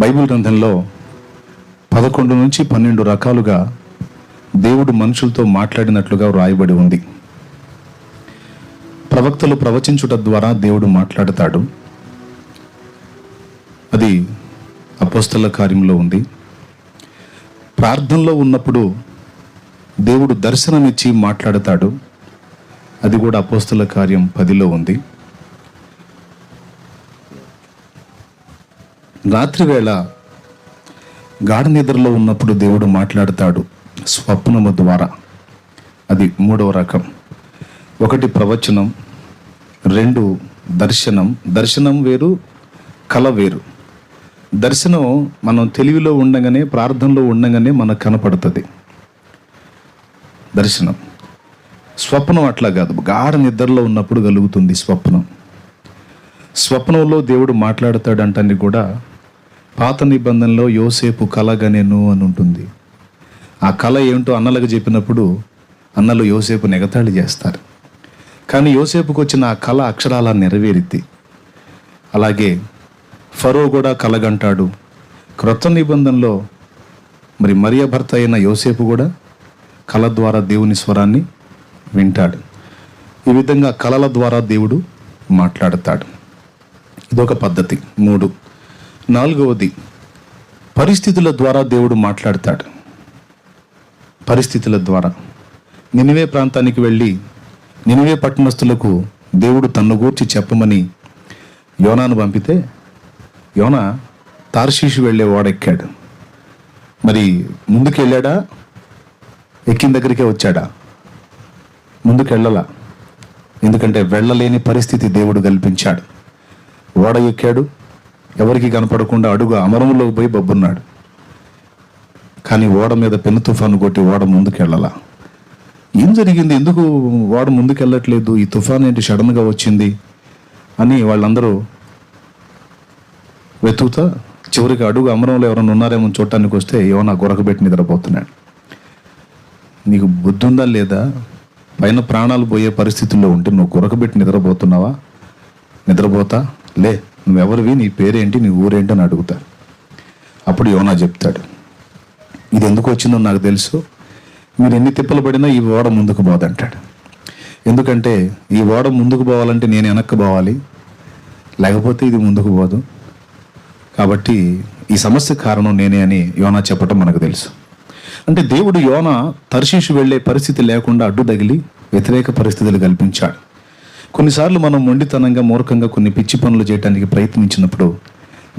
Bible గ్రంథంలో 11 నుంచి 12 రకాలుగా దేవుడు మనుషులతో మాట్లాడినట్లుగా వ్రాయబడి ఉంది. ప్రవక్తలు ప్రవచించుట ద్వారా దేవుడు మాట్లాడతాడు. అది అపోస్తల కార్యంలో ఉంది. ప్రార్థనలో ఉన్నప్పుడు దేవుడు దర్శనమిచ్చి మాట్లాడతాడు. అది కూడా అపోస్తల కార్యం 10లో ఉంది. రాత్రి వేళ గాఢ నిద్రలో ఉన్నప్పుడు దేవుడు మాట్లాడతాడు స్వప్నము ద్వారా. అది 3వ రకం. 1 ప్రవచనం, 2 దర్శనం. దర్శనం వేరు, కల వేరు. దర్శనం మనం తెలివిలో ఉండగానే, ప్రార్థనలో ఉండగానే మనకు కనపడుతుంది దర్శనం. స్వప్నం అట్లా కాదు, గాఢ నిద్రలో ఉన్నప్పుడు కలుగుతుంది స్వప్నం. స్వప్నంలో దేవుడు మాట్లాడతాడంటాన్ని కూడా పాత నిబంధనలో యోసేపు కలగనెను అని ఉంటుంది. ఆ కళ ఏమిటో అన్నలకు చెప్పినప్పుడు అన్నలు యోసేపు ఎగతాళి చేస్తారు. కానీ యోసేపుకు వచ్చిన ఆ కళ అక్షరాల నెరవేరిద్ది. అలాగే ఫరో కూడా కలగంటాడు. క్రొత్త నిబంధనలో మరి మరియ భర్త అయిన యోసేపు కూడా కళ ద్వారా దేవుని స్వరాన్ని వింటాడు. ఈ విధంగా కళల ద్వారా దేవుడు మాట్లాడతాడు. ఇదొక పద్ధతి. 3. 4వది పరిస్థితుల ద్వారా దేవుడు మాట్లాడతాడు. పరిస్థితుల ద్వారా నినివే ప్రాంతానికి వెళ్ళి నినివే పట్టణస్థులకు దేవుడు తన్ను గూర్చి చెప్పమని యోనాను పంపితే యోనా తార్షీషు వెళ్ళే ఓడెక్కాడు. మరి ముందుకు వెళ్ళాడా? ఎక్కిన దగ్గరికే వచ్చాడా? ముందుకు వెళ్ళలా. ఎందుకంటే వెళ్ళలేని పరిస్థితి దేవుడు కల్పించాడు. ఓడ ఎక్కాడు, ఎవరికి కనపడకుండా అడుగు అమరంలోకి పోయి బొబ్బున్నాడు. కానీ ఓడ మీద పెను తుఫాను కొట్టి ఓడ ముందుకెళ్ళాల. ఏం జరిగింది? ఎందుకు ఓడ ముందుకెళ్ళట్లేదు? ఈ తుఫాన్ ఏంటి సడన్గా వచ్చింది అని వాళ్ళందరూ వెతుకుతా చివరికి అడుగు అమరంలో ఎవరైనా ఉన్నారేమో చూడటానికి వస్తే యోనా గొరకబెట్టి నిద్రపోతున్నాడు. నీకు బుద్ధి ఉందా లేదా? పైన ప్రాణాలు పోయే పరిస్థితుల్లో ఉంటే నువ్వు గొరకబెట్టి నిద్రపోతున్నావా? నిద్రపోతా లే, నువ్వెవరివి, నీ పేరేంటి, నీ ఊరేంటి అని అడుగుతారు. అప్పుడు యోనా చెప్తాడు, ఇది ఎందుకు వచ్చిందో నాకు తెలుసు, మీరు ఎన్ని తిప్పలు పడినా ఈ ఓడ ముందుకు పోదంటాడు. ఎందుకంటే ఈ ఓడ ముందుకు పోవాలంటే నేను వెనక్కి పోవాలి, లేకపోతే ఇది ముందుకు పోదు. కాబట్టి ఈ సమస్య కారణం నేనే అని యోనా చెప్పటం మనకు తెలుసు. అంటే దేవుడు యోనా తర్షీషు వెళ్ళే పరిస్థితి లేకుండా అడ్డు తగిలి వ్యతిరేక పరిస్థితులు కల్పించాడు. కొన్నిసార్లు మనం మొండితనంగా, మూర్ఖంగా కొన్ని పిచ్చి పనులు చేయడానికి ప్రయత్నించినప్పుడు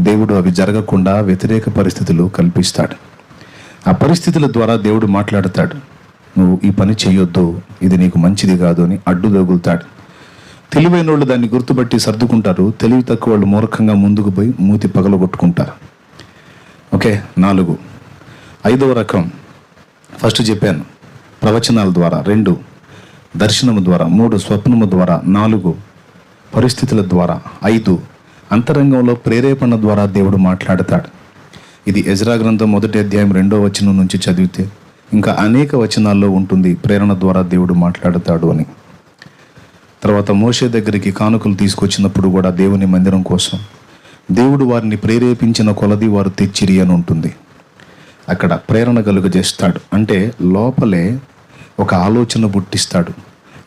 దేవుడు అవి జరగకుండా వ్యతిరేక పరిస్థితులు కల్పిస్తాడు. ఆ పరిస్థితుల ద్వారా దేవుడు మాట్లాడతాడు. నువ్వు ఈ పని చేయొద్దు, ఇది నీకు మంచిది కాదు అని అడ్డు తగులుతాడు. తెలివైన వాళ్ళు దాన్ని గుర్తుపట్టి సర్దుకుంటారు. తెలివి తక్కువ వాళ్ళు మూర్ఖంగా ముందుకు పోయి మూతి పగలగొట్టుకుంటారు. ఓకే. 4. 5వ రకం. ఫస్ట్ చెప్పాను ప్రవచనాల ద్వారా, 2 దర్శనము ద్వారా, 3 స్వప్నము ద్వారా, 4 పరిస్థితుల ద్వారా, 5 అంతరంగంలో ప్రేరేపణ ద్వారా దేవుడు మాట్లాడతాడు. ఇది ఎజ్రా గ్రంథం 1వ అధ్యాయం 2వ వచనం నుంచి చదివితే ఇంకా అనేక వచనాల్లో ఉంటుంది ప్రేరణ ద్వారా దేవుడు మాట్లాడతాడు అని. తర్వాత మోషే దగ్గరికి కానుకలు తీసుకొచ్చినప్పుడు కూడా దేవుని మందిరం కోసం దేవుడు వారిని ప్రేరేపించిన కొలది వారు తెచ్చిరి అని ఉంటుంది. అక్కడ ప్రేరణ కలుగజేస్తాడు. అంటే లోపలే ఒక ఆలోచన పుట్టిస్తాడు.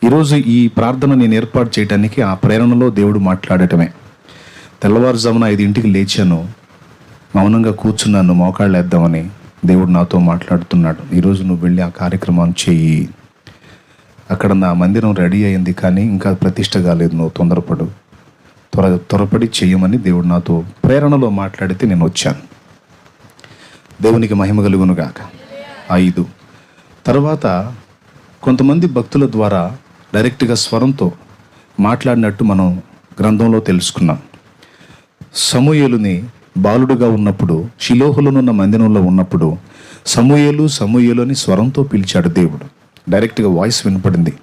ఈరోజు ఈ ప్రార్థన నేను ఏర్పాటు చేయడానికి ఆ ప్రేరణలో దేవుడు మాట్లాడటమే. తెల్లవారుజామున 5ంటికి లేచాను, మౌనంగా కూర్చున్నాను, మోకాళ్ళు వేద్దామని దేవుడు నాతో మాట్లాడుతున్నాడు. ఈరోజు నువ్వు వెళ్ళి ఆ కార్యక్రమాన్ని చెయ్యి. అక్కడ నా మందిరం రెడీ అయింది కానీ ఇంకా ప్రతిష్ట కాలేదు, నువ్వు త్వరపడి చెయ్యమని దేవుడు నాతో ప్రేరణలో మాట్లాడితే నేను వచ్చాను. దేవునికి మహిమ కలుగును గాక. 5 తర్వాత కొంతమంది భక్తుల ద్వారా డైరెక్ట్గా స్వరంతో మాట్లాడినట్టు మనం గ్రంథంలో తెలుసుకున్నాం. సమూయేలుని బాలుడుగా ఉన్నప్పుడు, షిలోహులోనున్న మందిరంలో ఉన్నప్పుడు సమూయేలు అని స్వరంతో పిలిచాడు దేవుడు. డైరెక్ట్గా వాయిస్ వినపడింది.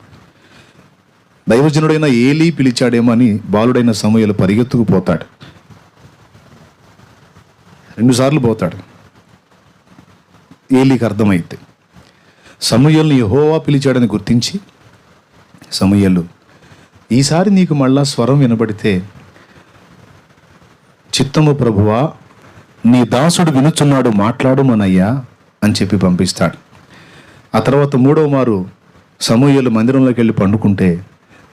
దైవజనుడైన ఏలీ పిలిచాడేమో అని బాలుడైన సమూయేలు పరిగెత్తుకు పోతాడు. 2 సార్లు పోతాడు. ఏలీకి అర్థమైంది. సమూయేలుని యెహోవా పిలిచాడని గుర్తించి, సమూయేలు ఈసారి నీకు మళ్ళా స్వరం వినబడితే చిత్తము ప్రభువా నీ దాసుడు వినుచున్నాడు, మాట్లాడుమనయ్యా అని చెప్పి పంపిస్తాడు. ఆ తర్వాత మూడవ మారు సమూయేలు మందిరంలోకి వెళ్ళి పండుకుంటే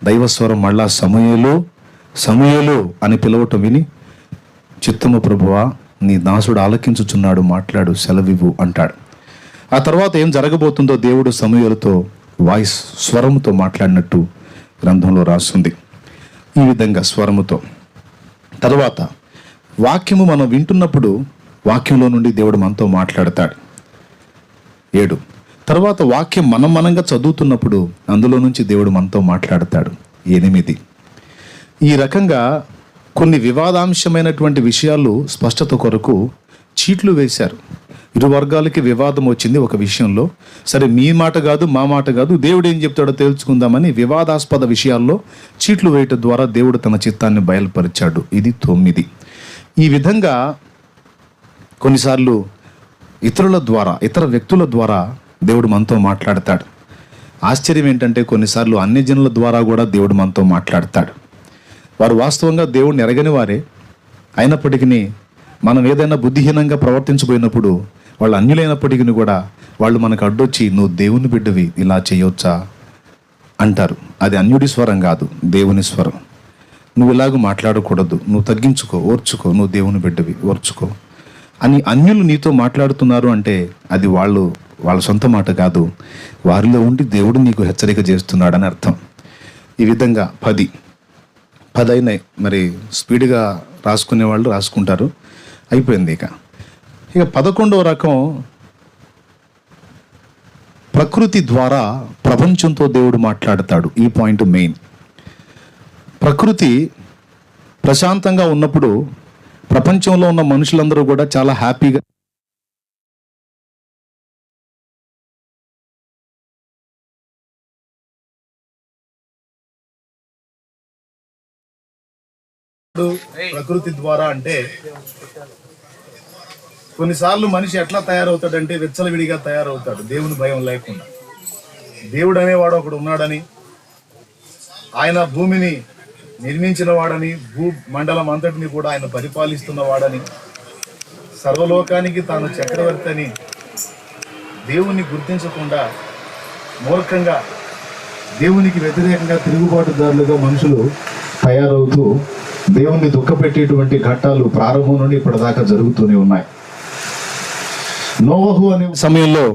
దైవస్వరం మళ్ళా సమూయేలు సమూయేలు అని పిలవటం విని, చిత్తము ప్రభువా, నీ దాసుడు ఆలకించుచున్నాడు, మాట్లాడు, సెలవివ్వు అంటాడు. ఆ తర్వాత ఏం జరగబోతుందో దేవుడు సమూయేలుతో వాయిస్ స్వరముతో మాట్లాడినట్టు గ్రంథంలో రాస్తుంది. ఈ విధంగా స్వరముతో. తర్వాత వాక్యము మనం వింటున్నప్పుడు వాక్యంలో నుండి దేవుడు మనతో మాట్లాడతాడు. 7. తర్వాత వాక్యం మనంగా చదువుతున్నప్పుడు అందులో నుంచి దేవుడు మనతో మాట్లాడతాడు. 8. ఈ రకంగా కొన్ని వివాదాంశమైనటువంటి విషయాలు స్పష్టత కొరకు చీట్లు వేశారు. ఇరు వర్గాలకి వివాదం వచ్చింది ఒక విషయంలో. సరే, మీ మాట కాదు, మా మాట కాదు, దేవుడు ఏం చెప్తాడో తెలుసుకుందామని వివాదాస్పద విషయాల్లో చీట్లు వేయటం ద్వారా దేవుడు తన చిత్తాన్ని బయలుపరిచాడు. ఇది 9. ఈ విధంగా కొన్నిసార్లు ఇతరుల ద్వారా, ఇతర వ్యక్తుల ద్వారా దేవుడు మనతో మాట్లాడతాడు. ఆశ్చర్యం ఏంటంటే కొన్నిసార్లు అన్యజనుల ద్వారా కూడా దేవుడు మనతో మాట్లాడతాడు. వారు వాస్తవంగా దేవుడిని ఎరగని వారే అయినప్పటికీ మనం ఏదైనా బుద్ధిహీనంగా ప్రవర్తించబోయినప్పుడు వాళ్ళు అన్యులైనప్పటికీ కూడా వాళ్ళు మనకు అడ్డొచ్చి, నువ్వు దేవుని బిడ్డవి, ఇలా చేయొచ్చా అంటారు. అది అన్యుడి స్వరం కాదు, దేవుని స్వరం. నువ్వు ఇలాగ మాట్లాడకూడదు, నువ్వు తగ్గించుకో, ఓర్చుకో, నువ్వు దేవుని బిడ్డవి, ఓర్చుకో అని అన్యులు నీతో మాట్లాడుతున్నారు అంటే అది వాళ్ళ సొంత మాట కాదు, వారిలో ఉండి దేవుడు నీకు హెచ్చరిక చేస్తున్నాడని అర్థం. ఈ విధంగా 10 అయినాయి. మరి స్పీడ్గా రాసుకునే వాళ్ళు రాసుకుంటారు. అయిపోయింది. ఇక 11వ రకం, ప్రకృతి ద్వారా ప్రపంచంతో దేవుడు మాట్లాడతాడు. ఈ పాయింట్ మెయిన్. ప్రకృతి ప్రశాంతంగా ఉన్నప్పుడు ప్రపంచంలో ఉన్న మనుషులందరూ కూడా చాలా హ్యాపీగా ప్రకృతి ద్వారా అంటే కొన్నిసార్లు మనిషి ఎట్లా తయారవుతాడంటే విచ్చలవిడిగా తయారవుతాడు, దేవుని భయం లేకుండా. దేవుడు అనేవాడు ఒకడు ఉన్నాడని, ఆయన భూమిని నిర్మించిన వాడని, మండలం అంతటిని కూడా ఆయన పరిపాలిస్తున్న వాడని, సర్వలోకానికి తాను చక్రవర్తి అని దేవుణ్ణి గుర్తించకుండా మూర్ఖంగా దేవునికి వ్యతిరేకంగా తిరుగుబాటుదారులుగా మనుషులు తయారవుతూ దేవుణ్ణి దుఃఖపెట్టేటువంటి ఘట్టాలు ప్రారంభం నుండి ఇప్పటిదాకా జరుగుతూనే ఉన్నాయి. నోవహు అనే సమయంలో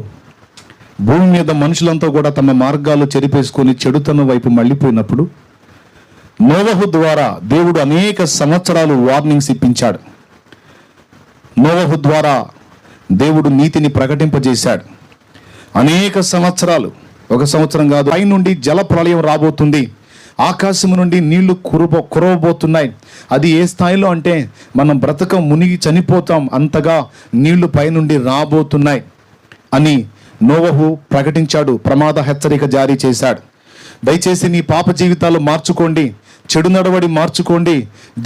భూమి మీద మనుషులంతా కూడా తమ మార్గాలు చెరిపేసుకొని చెడుతనం వైపు మళ్ళీపోయినప్పుడు నోవహు ద్వారా దేవుడు అనేక సంవత్సరాలు వార్నింగ్స్ ఇప్పించాడు. నోవహు ద్వారా దేవుడు నీతిని ప్రకటింపజేశాడు. అనేక సంవత్సరాలు, ఒక సంవత్సరం కాదు, పై నుండి జల ప్రళయం రాబోతుంది, ఆకాశం నుండి నీళ్లు కురవబోతున్నాయి. అది ఏ స్థాయిలో అంటే మనం బ్రతకం, మునిగి చనిపోతాం, అంతగా నీళ్లు పైనుండి రాబోతున్నాయి అని నోవహు ప్రకటించాడు. ప్రమాద హెచ్చరిక జారీ చేశాడు. దయచేసి నీ పాప జీవితాలు మార్చుకోండి, చెడు నడవడి మార్చుకోండి,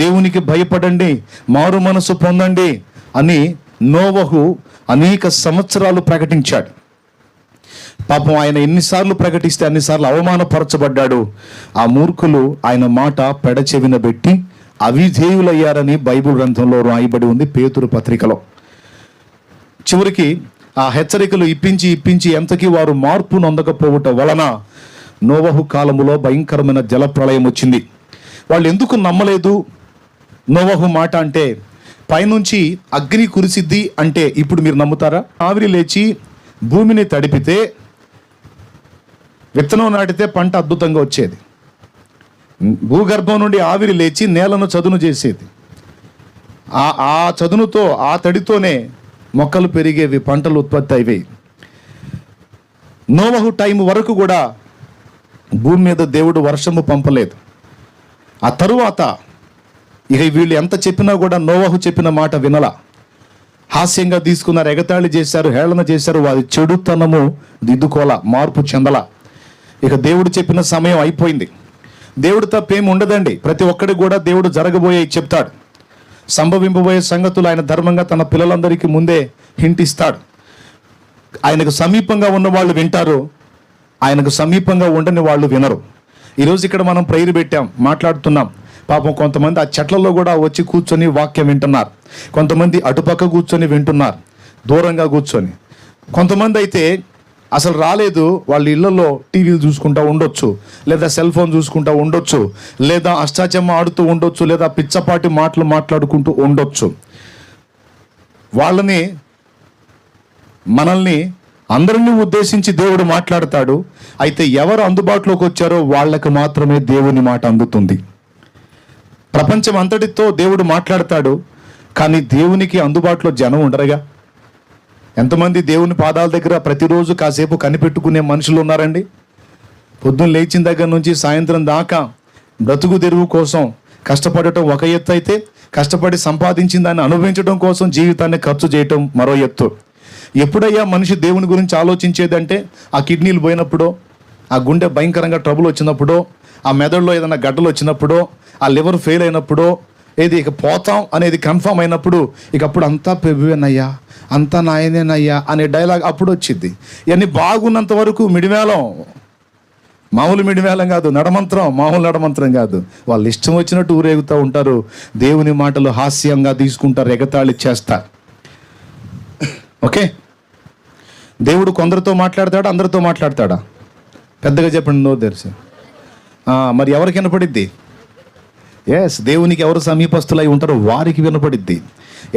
దేవునికి భయపడండి, మారు మనసు పొందండి అని నోవహు అనేక సంవత్సరాలు ప్రకటించాడు. పాపం ఆయన ఎన్నిసార్లు ప్రకటిస్తే అన్నిసార్లు అవమానపరచబడ్డాడు. ఆ మూర్ఖులు ఆయన మాట పెడచెవిన పెట్టి అవిధేయులయ్యారని బైబిల్ గ్రంథంలో రాయబడి ఉంది, పేతురు పత్రికలో. చివరికి ఆ హెచ్చరికలు ఇప్పించి ఎంతకీ వారు మార్పు నొందకపోవటం వలన నోవహు కాలములో భయంకరమైన జల ప్రళయం వచ్చింది. వాళ్ళు ఎందుకు నమ్మలేదు నోవహు మాట అంటే, పైనుంచి అగ్ని కురిసిద్ది అంటే ఇప్పుడు మీరు నమ్ముతారా? ఆవిరి లేచి భూమిని తడిపితే, విత్తనం నాటితే పంట అద్భుతంగా వచ్చేది. భూగర్భం నుండి ఆవిరి లేచి నేలను చదును చేసేది. ఆ చదునుతో, ఆ తడితోనే మొక్కలు పెరిగేవి, పంటలు ఉత్పత్తి అయ్యేవి. నోవహు టైం వరకు కూడా భూమి మీద దేవుడు వర్షము పంపలేదు. ఆ తరువాత ఇక వీళ్ళు ఎంత చెప్పినా కూడా నోవహు చెప్పిన మాట వినలా. హాస్యంగా తీసుకున్నారు, ఎగతాళి చేశారు, హేళన చేశారు. వారి చెడుతనము దిద్దుకోల, మార్పు చెందల. ఇక దేవుడు చెప్పిన సమయం అయిపోయింది. దేవుడు తప్పేమి ఉండదండి. ప్రతి ఒక్కడికి కూడా దేవుడు జరగబోయే చెప్తాడు. సంభవింపబోయే సంగతులు ఆయన ధర్మంగా తన పిల్లలందరికీ ముందే హింట్ ఇస్తాడు. ఆయనకు సమీపంగా ఉన్న వాళ్ళు వింటారు, ఆయనకు సమీపంగా ఉండని వాళ్ళు వినరు. ఈరోజు ఇక్కడ మనం ప్రేయర్ పెట్టాం, మాట్లాడుతున్నాం. పాపం కొంతమంది ఆ చెట్లలో కూడా వచ్చి కూర్చొని వాక్యం వింటున్నారు, కొంతమంది అటుపక్క కూర్చొని వింటున్నారు దూరంగా కూర్చొని, కొంతమంది అయితే అసలు రాలేదు, వాళ్ళ ఇళ్లలో టీవీలు చూసుకుంటూ ఉండొచ్చు, లేదా సెల్ ఫోన్ చూసుకుంటూ ఉండొచ్చు, లేదా అష్టాచెమ్మ ఆడుతూ ఉండొచ్చు, లేదా పిచ్చపాటి మాటలు మాట్లాడుకుంటూ ఉండొచ్చు. వాళ్ళని మనల్ని అందరినీ ఉద్దేశించి దేవుడు మాట్లాడతాడు. అయితే ఎవరు అందుబాటులోకి వచ్చారో వాళ్ళకు మాత్రమే దేవుని మాట అందుతుంది. ప్రపంచం అంతటితో దేవుడు మాట్లాడతాడు, కానీ దేవునికి అందుబాటులో జనం ఉండరుగా. ఎంతమంది దేవుని పాదాల దగ్గర ప్రతిరోజు కాసేపు కనిపెట్టుకునే మనుషులు ఉన్నారండి? పొద్దున్న లేచిన దగ్గర నుంచి సాయంత్రం దాకా బ్రతుకు తెరువు కోసం కష్టపడటం ఒక ఎత్తు అయితే, కష్టపడి సంపాదించిన దాన్ని అనుభవించడం కోసం జీవితాన్ని ఖర్చు చేయటం మరో ఎత్తు. ఎప్పుడయ్యా మనిషి దేవుని గురించి ఆలోచించేదంటే ఆ కిడ్నీలు పోయినప్పుడో, ఆ గుండె భయంకరంగా ట్రబుల్ వచ్చినప్పుడో, ఆ మెదడులో ఏదైనా గడ్డలు వచ్చినప్పుడో, ఆ లివర్ ఫెయిల్ అయినప్పుడో, ఏది ఇక పోతాం అనేది కన్ఫర్మ్ అయినప్పుడు, ఇక అప్పుడు అంతా ప్రభువేనయ్యా, అంతా నాయనేనయ్యా అనే డైలాగ్ అప్పుడు వచ్చింది. ఇవన్నీ బాగున్నంత వరకు మిడిమేళం, మామూలు మిడిమేళం కాదు, నడమంత్రం, మామూలు నడమంత్రం కాదు. వాళ్ళు ఇష్టం వచ్చినట్టు ఊరేగుతూ ఉంటారు, దేవుని మాటలు హాస్యంగా తీసుకుంటారు, ఎగతాళి చేస్తారు. ఓకే, దేవుడు కొందరితో మాట్లాడతాడా, అందరితో మాట్లాడతాడా? పెద్దగా చెప్పండి, నో తెరిచి. మరి ఎవరికి వినపడిద్ది? ఎస్, దేవునికి ఎవరు సమీపస్తులై ఉంటారో వారికి వినపడిద్ది,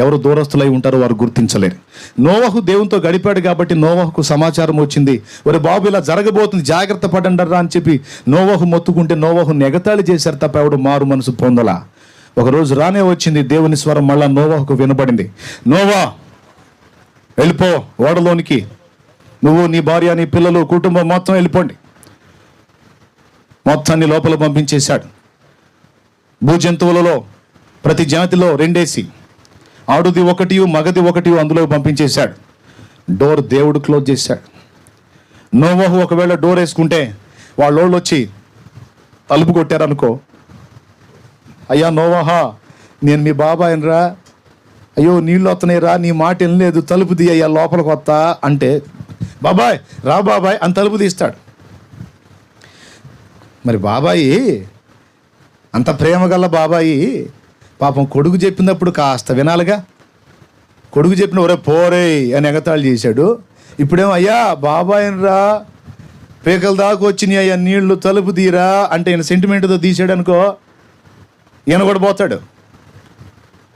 ఎవరు దూరస్తులై ఉంటారో వారు గుర్తించలేరు. నోవహు దేవునితో గడిపాడు కాబట్టి నోవహుకు సమాచారం వచ్చింది, ఒరే బాబు ఇలా జరగబోతుంది, జాగ్రత్త పడండర్రా అని చెప్పి నోవహు మొత్తుకుంటే నోవహు ఎగతాళి చేశారు తప్ప ఎవడు మారు మనసు పొందలా. ఒకరోజు రానే వచ్చింది దేవుని స్వరం, మళ్ళా నోవహుకు వినపడింది, నోవా వెళ్ళిపో ఓడలోనికి, నువ్వు నీ భార్య నీ పిల్లలు కుటుంబం మొత్తం వెళ్ళిపోండి. మొత్తాన్ని లోపల పంపించేశాడు. భూజంతువులలో ప్రతి జాతిలో రెండేసి, ఆడుది ఒకటి మగది ఒకటి అందులో పంపించేశాడు. డోర్ దేవుడు క్లోజ్ చేశాడు. నోవహు ఒకవేళ డోర్ వేసుకుంటే వాళ్ళోళ్ళు వచ్చి తలుపు కొట్టారనుకో, అయ్యా నోవహా నేను మీ బాబాయినరా, అయ్యో నీళ్ళు వస్తున్నాయిరా, నీ మాట వినలేదు, తలుపు తీ అయ్యా లోపలికి వస్తా అంటే, బాబాయ్ రా బాబాయ్ అని తలుపు తీస్తాడు. మరి బాబాయి అంత ప్రేమ గల బాబాయి పాపం కొడుకు చెప్పినప్పుడు కాస్త వినాలిగా. కొడుకు చెప్పిన ఒరే పోరే అని ఎగతాళి చేశాడు. ఇప్పుడేమో అయ్యా బాబాయిని రా, పీకల దాకా వచ్చినాయి అయ్యా నీళ్లు, తలుపు తీరా అంటే ఈయన సెంటిమెంట్తో తీసాడు అనుకో, ఈయన కూడా పోతాడు,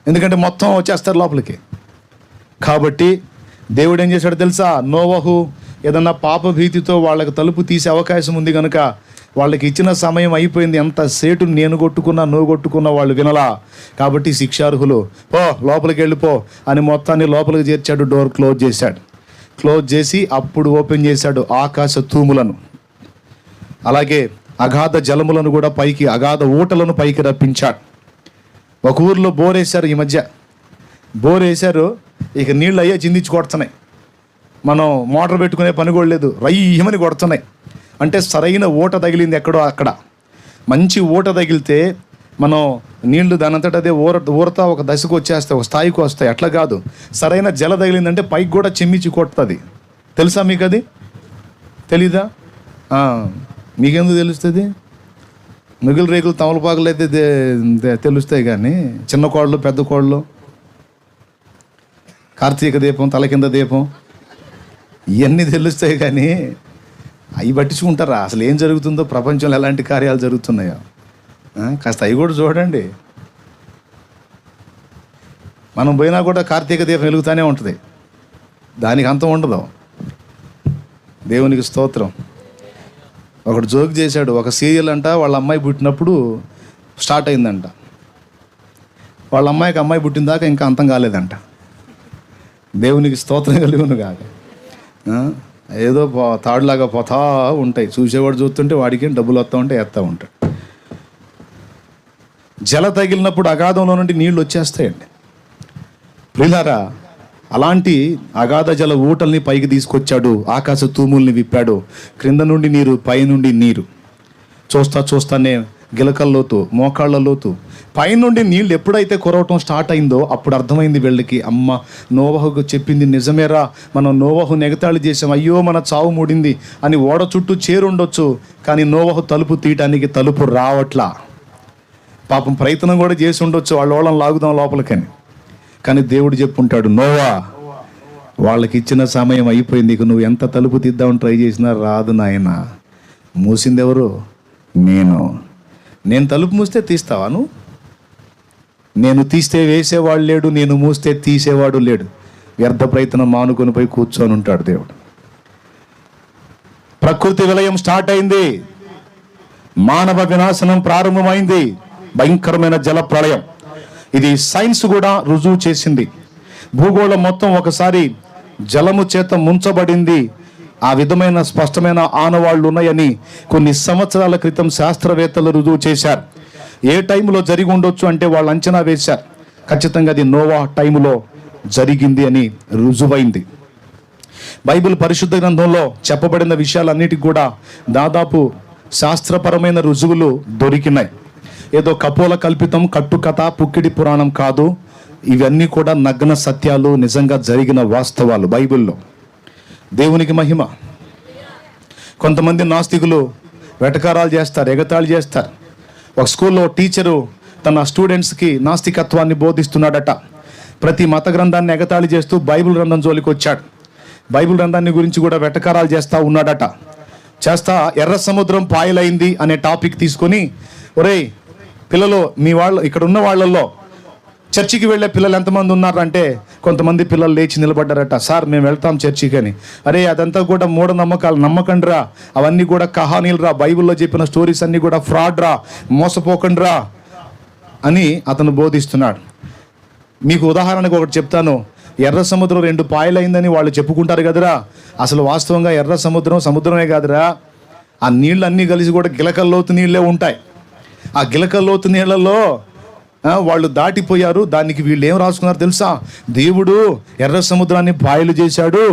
ఎందుకంటే మొత్తం వచ్చేస్తారు లోపలికి. కాబట్టి దేవుడు ఏం చేశాడు తెలుసా? నోవహు ఏదన్నా పాప భీతితో వాళ్ళకి తలుపు తీసే అవకాశం ఉంది కనుక వాళ్ళకి ఇచ్చిన సమయం అయిపోయింది, ఎంత సేటు నేను కొట్టుకున్నా నువ్వు కొట్టుకున్నా వాళ్ళు వినలా, కాబట్టి శిక్షార్హులు, పో లోపలికి వెళ్ళిపో అని మొత్తాన్ని లోపలికి చేర్చాడు. డోర్ క్లోజ్ చేశాడు. క్లోజ్ చేసి అప్పుడు ఓపెన్ చేశాడు ఆకాశ తూములను, అలాగే అగాధ జలములను కూడా పైకి, అగాధ ఊటలను పైకి రప్పించాడు. ఒక ఊర్లో బోర్ వేశారు, ఈ మధ్య బోర్ వేశారు, ఇక నీళ్ళు అయ్యే చిందించి కొడుతున్నాయి. మనం మోటార్ పెట్టుకునే పని కూడా లేదు, రయ్యమని కొడుతున్నాయి. అంటే సరైన ఊట తగిలింది ఎక్కడో అక్కడ. మంచి ఊట తగిలితే మనం నీళ్లు దానంతట అదే ఊరతా ఒక దశకు వచ్చేస్తాయి, ఒక స్థాయికి వస్తాయి. అట్లా కాదు, సరైన జల తగిలిందంటే పైకి కూడా చెమ్మించి కొడుతుంది. తెలుసా మీకు? అది తెలీదా? మీకెందుకు తెలుస్తుంది? మిగులు రేకులు తమలపాకులు అయితే తెలుస్తాయి, కానీ చిన్న కోళ్ళు పెద్ద కోళ్ళు, కార్తీక దీపం తల కింద దీపం ఇవన్నీ తెలుస్తాయి, కానీ అవి పట్టించుకుంటారా? అసలు ఏం జరుగుతుందో, ప్రపంచంలో ఎలాంటి కార్యాలు జరుగుతున్నాయో కాస్త అవి కూడా చూడండి. మనం పోయినా కూడా కార్తీక దీపం వెలుగుతూనే ఉంటుంది, దానికి అంతం ఉండదు. దేవునికి స్తోత్రం. ఒకడు జోక్ చేశాడు, ఒక సీరియల్ అంట వాళ్ళ అమ్మాయి పుట్టినప్పుడు స్టార్ట్ అయిందంట, వాళ్ళ అమ్మాయికి అమ్మాయి పుట్టిన దాకా ఇంకా అంతం కాలేదంట. దేవునికి స్తోత్రం కలిగిన కాక ఏదో తాడులాగా పోతా ఉంటాయి, చూసేవాడు చూస్తుంటే వాడికి డబ్బులు వస్తూ ఉంటే వేస్తూ ఉంటాడు. జల తగిలినప్పుడు అగాధంలో నుండి నీళ్లు వచ్చేస్తాయండి ప్రియులారా. అలాంటి అగాధ జల ఊటల్ని పైకి తీసుకొచ్చాడు, ఆకాశ తూముల్ని విప్పాడు, క్రింద నుండి నీరు, పైనుండి నీరు. చూస్తానే గిలకల లోతు, మోకాళ్ళ లోతు, పైనుండి నీళ్ళు ఎప్పుడైతే కురవటం స్టార్ట్ అయిందో అప్పుడు అర్థమైంది వీళ్ళకి, అమ్మ నోవహుకు చెప్పింది నిజమేరా, మనం నోవహు ఎగతాళి చేసాం, అయ్యో మన చావు మూడింది అని. ఓడ చుట్టూ చేరుండొచ్చు, కానీ నోవహు తలుపు తీయటానికి తలుపు రావట్లా. పాపం ప్రయత్నం కూడా చేసి ఉండొచ్చు, వాళ్ళని లాగుదాం లోపలికని. కానీ దేవుడు చెప్పుంటాడు, నోవా వాళ్ళకి ఇచ్చిన సమయం అయిపోయింది, ఇక నువ్వు ఎంత తలుపు తీద్దామని ట్రై చేసినా రాదు నాయన. మూసింది ఎవరు? నేను తలుపు మూస్తే తీస్తావా నువ్వు? నేను తీస్తే వేసేవాడు లేడు, నేను మూస్తే తీసేవాడు లేడు. వ్యర్థ ప్రయత్నం మానుకొని పోయి కూర్చొని ఉంటాడు దేవుడు. ప్రకృతి విలయం స్టార్ట్ అయింది, మానవ వినాశనం ప్రారంభమైంది, భయంకరమైన జల ప్రళయం. ఇది సైన్స్ కూడా రుజువు చేసింది. భూగోళం మొత్తం ఒకసారి జలము చేత ముంచబడింది. ఆ విధమైన స్పష్టమైన ఆనవాళ్లు ఉన్నాయని కొన్ని సంవత్సరాల క్రితం శాస్త్రవేత్తలు రుజువు చేశారు. ఏ టైంలో జరిగి ఉండొచ్చు అంటే వాళ్ళు అంచనా వేశారు. ఖచ్చితంగా అది నోవా టైంలో జరిగింది అని రుజువైంది. బైబిల్ పరిశుద్ధ గ్రంథంలో చెప్పబడిన విషయాలన్నిటికీ కూడా దాదాపు శాస్త్రపరమైన రుజువులు దొరికినాయి. ఏదో కపోల కల్పితం, కట్టుకథ, పుక్కిడి పురాణం కాదు. ఇవన్నీ కూడా నగ్న సత్యాలు, నిజంగా జరిగిన వాస్తవాలు బైబిల్లో. దేవునికి మహిమ. కొంతమంది నాస్తికులు వెటకారాలు చేస్తారు, ఎగతాళి చేస్తారు. ఒక స్కూల్లో టీచరు తన స్టూడెంట్స్కి నాస్తికత్వాన్ని బోధిస్తున్నాడట. ప్రతి మత గ్రంథాన్ని ఎగతాళి చేస్తూ బైబిల్ గ్రంథం జోలికి వచ్చాడు. బైబిల్ గ్రంథాన్ని గురించి కూడా వెటకారాలు చేస్తూ ఉన్నాడట. ఎర్ర సముద్రం పాయలైంది అనే టాపిక్ తీసుకొని, ఒరేయ్ పిల్లలు, మీ వాళ్ళు ఇక్కడ ఉన్న వాళ్ళల్లో చర్చికి వెళ్ళే పిల్లలు ఎంతమంది ఉన్నారంటే కొంతమంది పిల్లలు లేచి నిలబడ్డారట. సార్ మేము వెళ్తాం చర్చికి అని. అరే అదంతా కూడా మూఢనమ్మకాలు, నమ్మకండి రా, అవన్నీ కూడా కహానీలు రా, బైబిల్లో చెప్పిన స్టోరీస్ అన్నీ కూడా ఫ్రాడ్ రా, మోసపోకండి రా అని అతను బోధిస్తున్నాడు. మీకు ఉదాహరణకు ఒకటి చెప్తాను. ఎర్ర సముద్రం 2 పాయలైందని వాళ్ళు చెప్పుకుంటారు కదరా, అసలు వాస్తవంగా ఎర్ర సముద్రమే కాదురా, ఆ నీళ్ళన్నీ కలిసి కూడా గిలకల్లోతు నీళ్ళే ఉంటాయి. ఆ గిలకల్లోతు నీళ్ళల్లో వాళ్ళు దాటిపోయారు. దానికి వీళ్ళు ఏం రాసుకున్నారు తెలుసా? దేవుడు ఎర్ర సముద్రాన్ని పాయలు చేశాడు,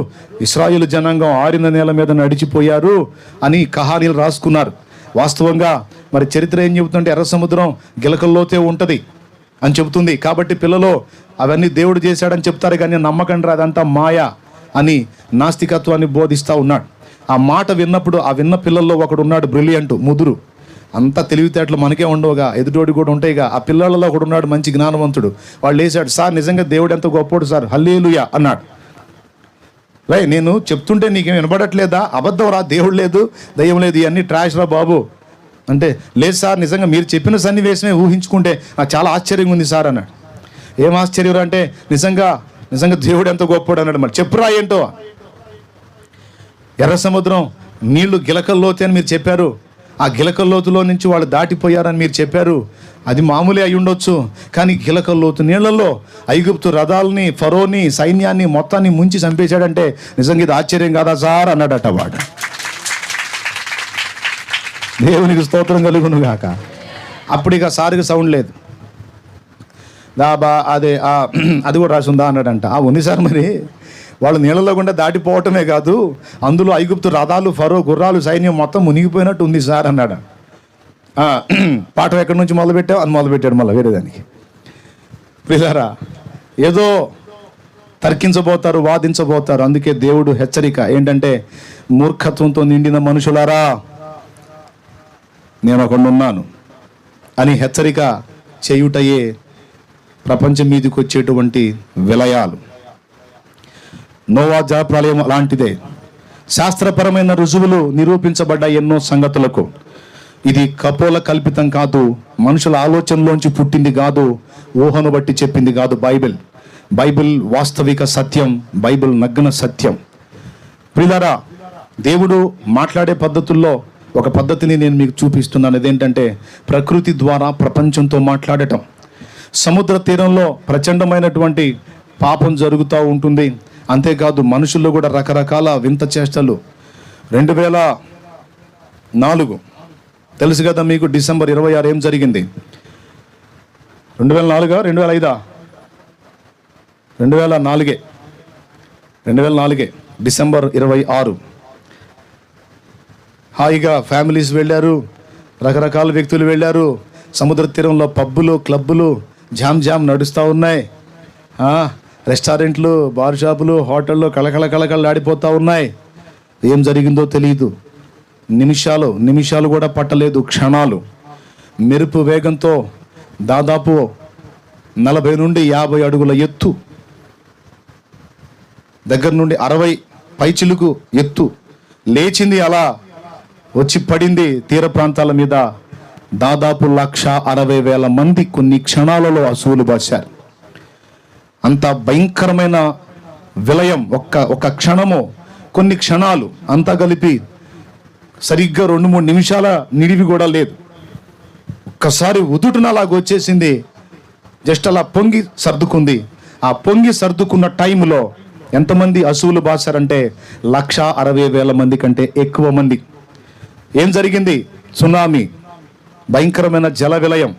ఇశ్రాయేలు జనాంగం ఆరిన నేల మీద నడిచిపోయారు అని కహానీలు రాసుకున్నారు. వాస్తవంగా మరి చరిత్ర ఏం చెబుతుంటే ఎర్ర సముద్రం గిలకల్లోతే ఉంటుంది అని చెబుతుంది. కాబట్టి పిల్లలు అవన్నీ దేవుడు చేశాడని చెప్తారు, కానీ నమ్మకండి అదంతా మాయ అని నాస్తికత్వాన్ని బోధిస్తూ ఉన్నాడు. ఆ మాట విన్నప్పుడు ఆ విన్న పిల్లల్లో ఒకడు ఉన్నాడు, బ్రిలియంట్, ముదురు, అంత తెలివితేటలు మనకే ఉండవుగా, ఎదుటోడి కూడా ఉంటాయిగా. ఆ పిల్లలలో ఒకడు ఉన్నాడు మంచి జ్ఞానవంతుడు. వాళ్ళు వేసాడు, సార్ నిజంగా దేవుడు ఎంత గొప్పోడు సార్, హల్లెలూయా అన్నాడు. రై నేను చెప్తుంటే నీకేం వినబడట్లేదా? అబద్ధం రా, దేవుడు లేదు, దయ్యం లేదు, ఇవన్నీ ట్రాష్ రా బాబు అంటే, లేదు సార్ నిజంగా మీరు చెప్పిన సన్నివేశమే ఊహించుకుంటే నాకు చాలా ఆశ్చర్యంగా ఉంది సార్ అన్నాడు. ఏం ఆశ్చర్యం అంటే నిజంగా దేవుడు ఎంత గొప్పోడు అన్నాడు. మరి చెప్పురా ఏంటో. ఎర్ర సముద్రం నీళ్లు గిలకల్లోతే అని మీరు చెప్పారు, ఆ గిలకల్లోతులో నుంచి వాళ్ళు దాటిపోయారని మీరు చెప్పారు. అది మామూలే అయి ఉండొచ్చు, కానీ గిలకల్లోతు నీళ్లలో ఐగుప్తు రథాలని, ఫరోని, సైన్యాన్ని మొత్తాన్ని ముంచి చంపేశాడంటే నిజంగా ఇది ఆశ్చర్యం కాదా సార్ అన్నాడట వాడు. దేవునికి స్తోత్రం కలుగును గాక. అప్పుడు ఇక సార్కి సౌండ్ లేదు. అది కూడా రాసిందా అన్నాడంట. ఉంది సార్, మరి వాళ్ళు నీళ్ళలో గుండా దాటిపోవటమే కాదు, అందులో ఐగుప్తు రథాలు, ఫరో గుర్రాలు, సైన్యం మొత్తం మునిగిపోయినట్టు ఉంది సార్ అన్నాడు. పాఠం ఎక్కడి నుంచి మొదలుపెట్టావు అని మొదలుపెట్టాడు మళ్ళీ వేరే దానికి. పిల్లరా ఏదో తర్కించబోతారు, వాదించబోతారు. అందుకే దేవుడు హెచ్చరిక ఏంటంటే, మూర్ఖత్వంతో నిండిన మనుషులారా నేను ఒకడున్నాను అని హెచ్చరిక చేయుటయే ప్రపంచం మీదకి వచ్చేటువంటి విలయాలు. నోవా జలప్రళయం అలాంటిదే. శాస్త్రపరమైన రుజువులు నిరూపించబడ్డ ఎన్నో సంగతులకు. ఇది కపోల కల్పితం కాదు, మనుషుల ఆలోచనలోంచి పుట్టింది కాదు, ఊహను బట్టి చెప్పింది కాదు. బైబిల్ వాస్తవిక సత్యం, బైబిల్ నగ్న సత్యం. ప్రియులారా, దేవుడు మాట్లాడే పద్ధతుల్లో ఒక పద్ధతిని నేను మీకు చూపిస్తున్నాను. అదేంటంటే ప్రకృతి ద్వారా ప్రపంచంతో మాట్లాడటం. సముద్ర తీరంలో ప్రచండమైనటువంటి పాపం జరుగుతూ ఉంటుంది. అంతేకాదు మనుషుల్లో కూడా రకరకాల వింత చేష్టలు. 2004 తెలుసు కదా మీకు, డిసెంబర్ 26 ఏం జరిగింది? 2004 2005 2004 డిసెంబర్ 26 హాయిగా ఫ్యామిలీస్ వెళ్ళారు, రకరకాల వ్యక్తులు వెళ్ళారు. సముద్ర తీరంలో పబ్బులు, క్లబ్బులు జామ్ నడుస్తూ ఉన్నాయి. రెస్టారెంట్లు, బార్ షాపులు, హోటళ్ళు కళకళలాడిపోతూ ఉన్నాయి. ఏం జరిగిందో తెలియదు. నిమిషాలు కూడా పట్టలేదు, క్షణాలు. మెరుపు వేగంతో దాదాపు 40 నుండి 50 అడుగుల ఎత్తు, దగ్గర నుండి 60 పైచిలుకు ఎత్తు లేచింది. అలా వచ్చి పడింది తీర ప్రాంతాల మీద. దాదాపు 1,60,000 మంది కొన్ని క్షణాలలో అసువులు బాశారు. అంత భయంకరమైన విలయం. ఒక్క క్షణము, కొన్ని క్షణాలు అంతా కలిపి సరిగ్గా 2-3 నిమిషాల నిడివి కూడా లేదు. ఒక్కసారి ఉదుటున అలాగ వచ్చేసింది. జస్ట్ అలా పొంగి సర్దుకుంది. ఆ పొంగి సర్దుకున్న టైంలో ఎంతమంది అసువులు బాసారంటే 1,60,000 మంది కంటే ఎక్కువ మంది. ఏం జరిగింది? సునామీ, భయంకరమైన జల విలయం,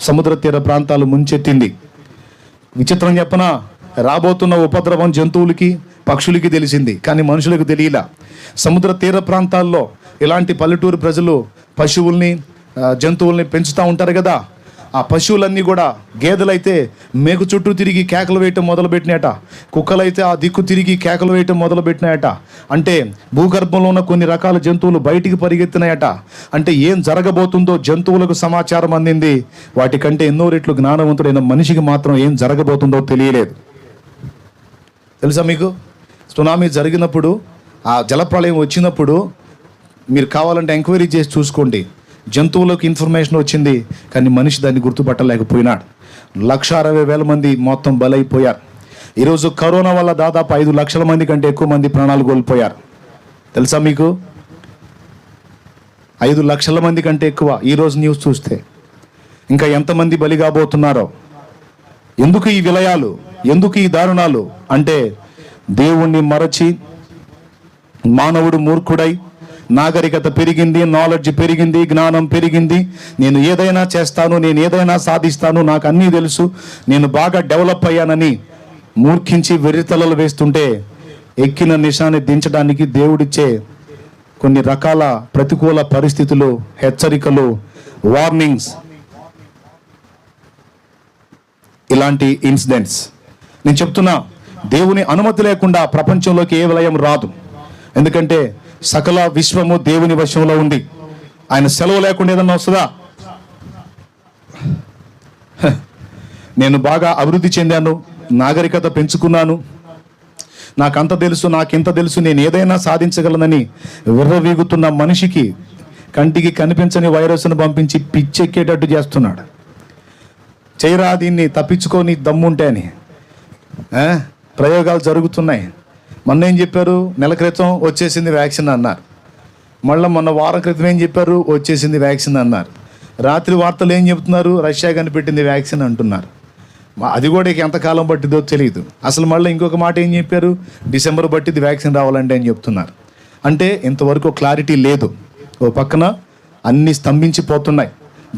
సముద్ర తీర ప్రాంతాలు ముంచెత్తింది. విచిత్రం చెప్పనా, రాబోతున్న ఉపద్రవం జంతువులకి పక్షులకి తెలిసింది, కానీ మనుషులకు తెలియలా. సముద్ర తీర ప్రాంతాల్లో ఇలాంటి పల్లెటూరు ప్రజలు పశువుల్ని జంతువుల్ని పెంచుతూ ఉంటారు కదా. ఆ పశువులన్నీ కూడా, గేదెలైతే మేకు చుట్టూ తిరిగి కేకలు వేయటం మొదలుపెట్టినాయట, కుక్కలైతే ఆ దిక్కు తిరిగి కేకలు వేయటం మొదలుపెట్టినాయట. అంటే భూగర్భంలో ఉన్న కొన్ని రకాల జంతువులు బయటికి పరిగెత్తినాయట. అంటే ఏం జరగబోతుందో జంతువులకు సమాచారం అందింది. వాటికంటే ఎన్నో రెట్లు జ్ఞానవంతుడైన మనిషికి మాత్రం ఏం జరగబోతుందో తెలియలేదు. తెలుసా మీకు? సునామీ జరిగినప్పుడు, ఆ జలప్రళయం వచ్చినప్పుడు మీరు కావాలంటే ఎంక్వైరీ చేసి చూసుకోండి. జంతువులకు ఇన్ఫర్మేషన్ వచ్చింది, కానీ మనిషి దాన్ని గుర్తుపట్టలేకపోయినాడు. 1,60,000 మంది మొత్తం బలైపోయారు. ఈరోజు కరోనా వల్ల దాదాపు 5 లక్షల మంది కంటే ఎక్కువ మంది ప్రాణాలు కోల్పోయారు. తెలుసా మీకు? 5 లక్షల మంది కంటే ఎక్కువ ఈరోజు న్యూస్ చూస్తే. ఇంకా ఎంతమంది బలి కాబోతున్నారో. ఎందుకు ఈ విలయాలు, ఎందుకు ఈ దారుణాలు అంటే దేవుణ్ణి మరచి మానవుడు మూర్ఖుడై, నాగరికత పెరిగింది, నాలెడ్జ్ పెరిగింది, జ్ఞానం పెరిగింది, నేను ఏదైనా చేస్తాను, నేను ఏదైనా సాధిస్తాను, నాకు అన్నీ తెలుసు, నేను బాగా డెవలప్ అయ్యానని మూర్ఖించి వెర్రితలలు వేస్తుంటే ఎక్కిన నిశాన్ని దించడానికి దేవుడిచ్చే కొన్ని రకాల ప్రతికూల పరిస్థితులు, హెచ్చరికలు, వార్నింగ్స్, ఇలాంటి ఇన్సిడెంట్స్. నేను చెప్తున్నా, దేవుని అనుమతి లేకుండా ప్రపంచంలోకి ఏ విలయం రాదు. ఎందుకంటే సకల విశ్వము దేవుని వశంలో ఉంది. ఆయన సెలవు లేకుండా ఏదన్నా వస్తుందా? నేను బాగా అభివృద్ధి చెందాను, నాగరికత పెంచుకున్నాను, నాకంత తెలుసు, నాకింత తెలుసు, నేను ఏదైనా సాధించగలనని విర్రవీగుతున్న మనిషికి కంటికి కనిపించని వైరస్ను పంపించి పిచ్చెక్కేటట్టు చేస్తున్నాడు. చేయరా దీన్ని, తప్పించుకొని దమ్ముంటే అని ప్రయోగాలు జరుగుతున్నాయి. మొన్న ఏం చెప్పారు? నెల క్రితం వచ్చేసింది వ్యాక్సిన్ అన్నారు. మళ్ళీ మొన్న వారం క్రితం ఏం చెప్పారు? వచ్చేసింది వ్యాక్సిన్ అన్నారు. రాత్రి వార్తలు ఏం చెప్తున్నారు? రష్యా కనిపెట్టింది వ్యాక్సిన్ అంటున్నారు. అది కూడా ఎంతకాలం పట్టిందో తెలియదు. అసలు మళ్ళీ ఇంకొక మాట ఏం చెప్పారు? డిసెంబర్ పట్టింది వ్యాక్సిన్ రావాలంటే అని చెప్తున్నారు. అంటే ఇంతవరకు క్లారిటీ లేదు. ఓ పక్కన అన్నీ స్తంభించిపోతున్నాయి,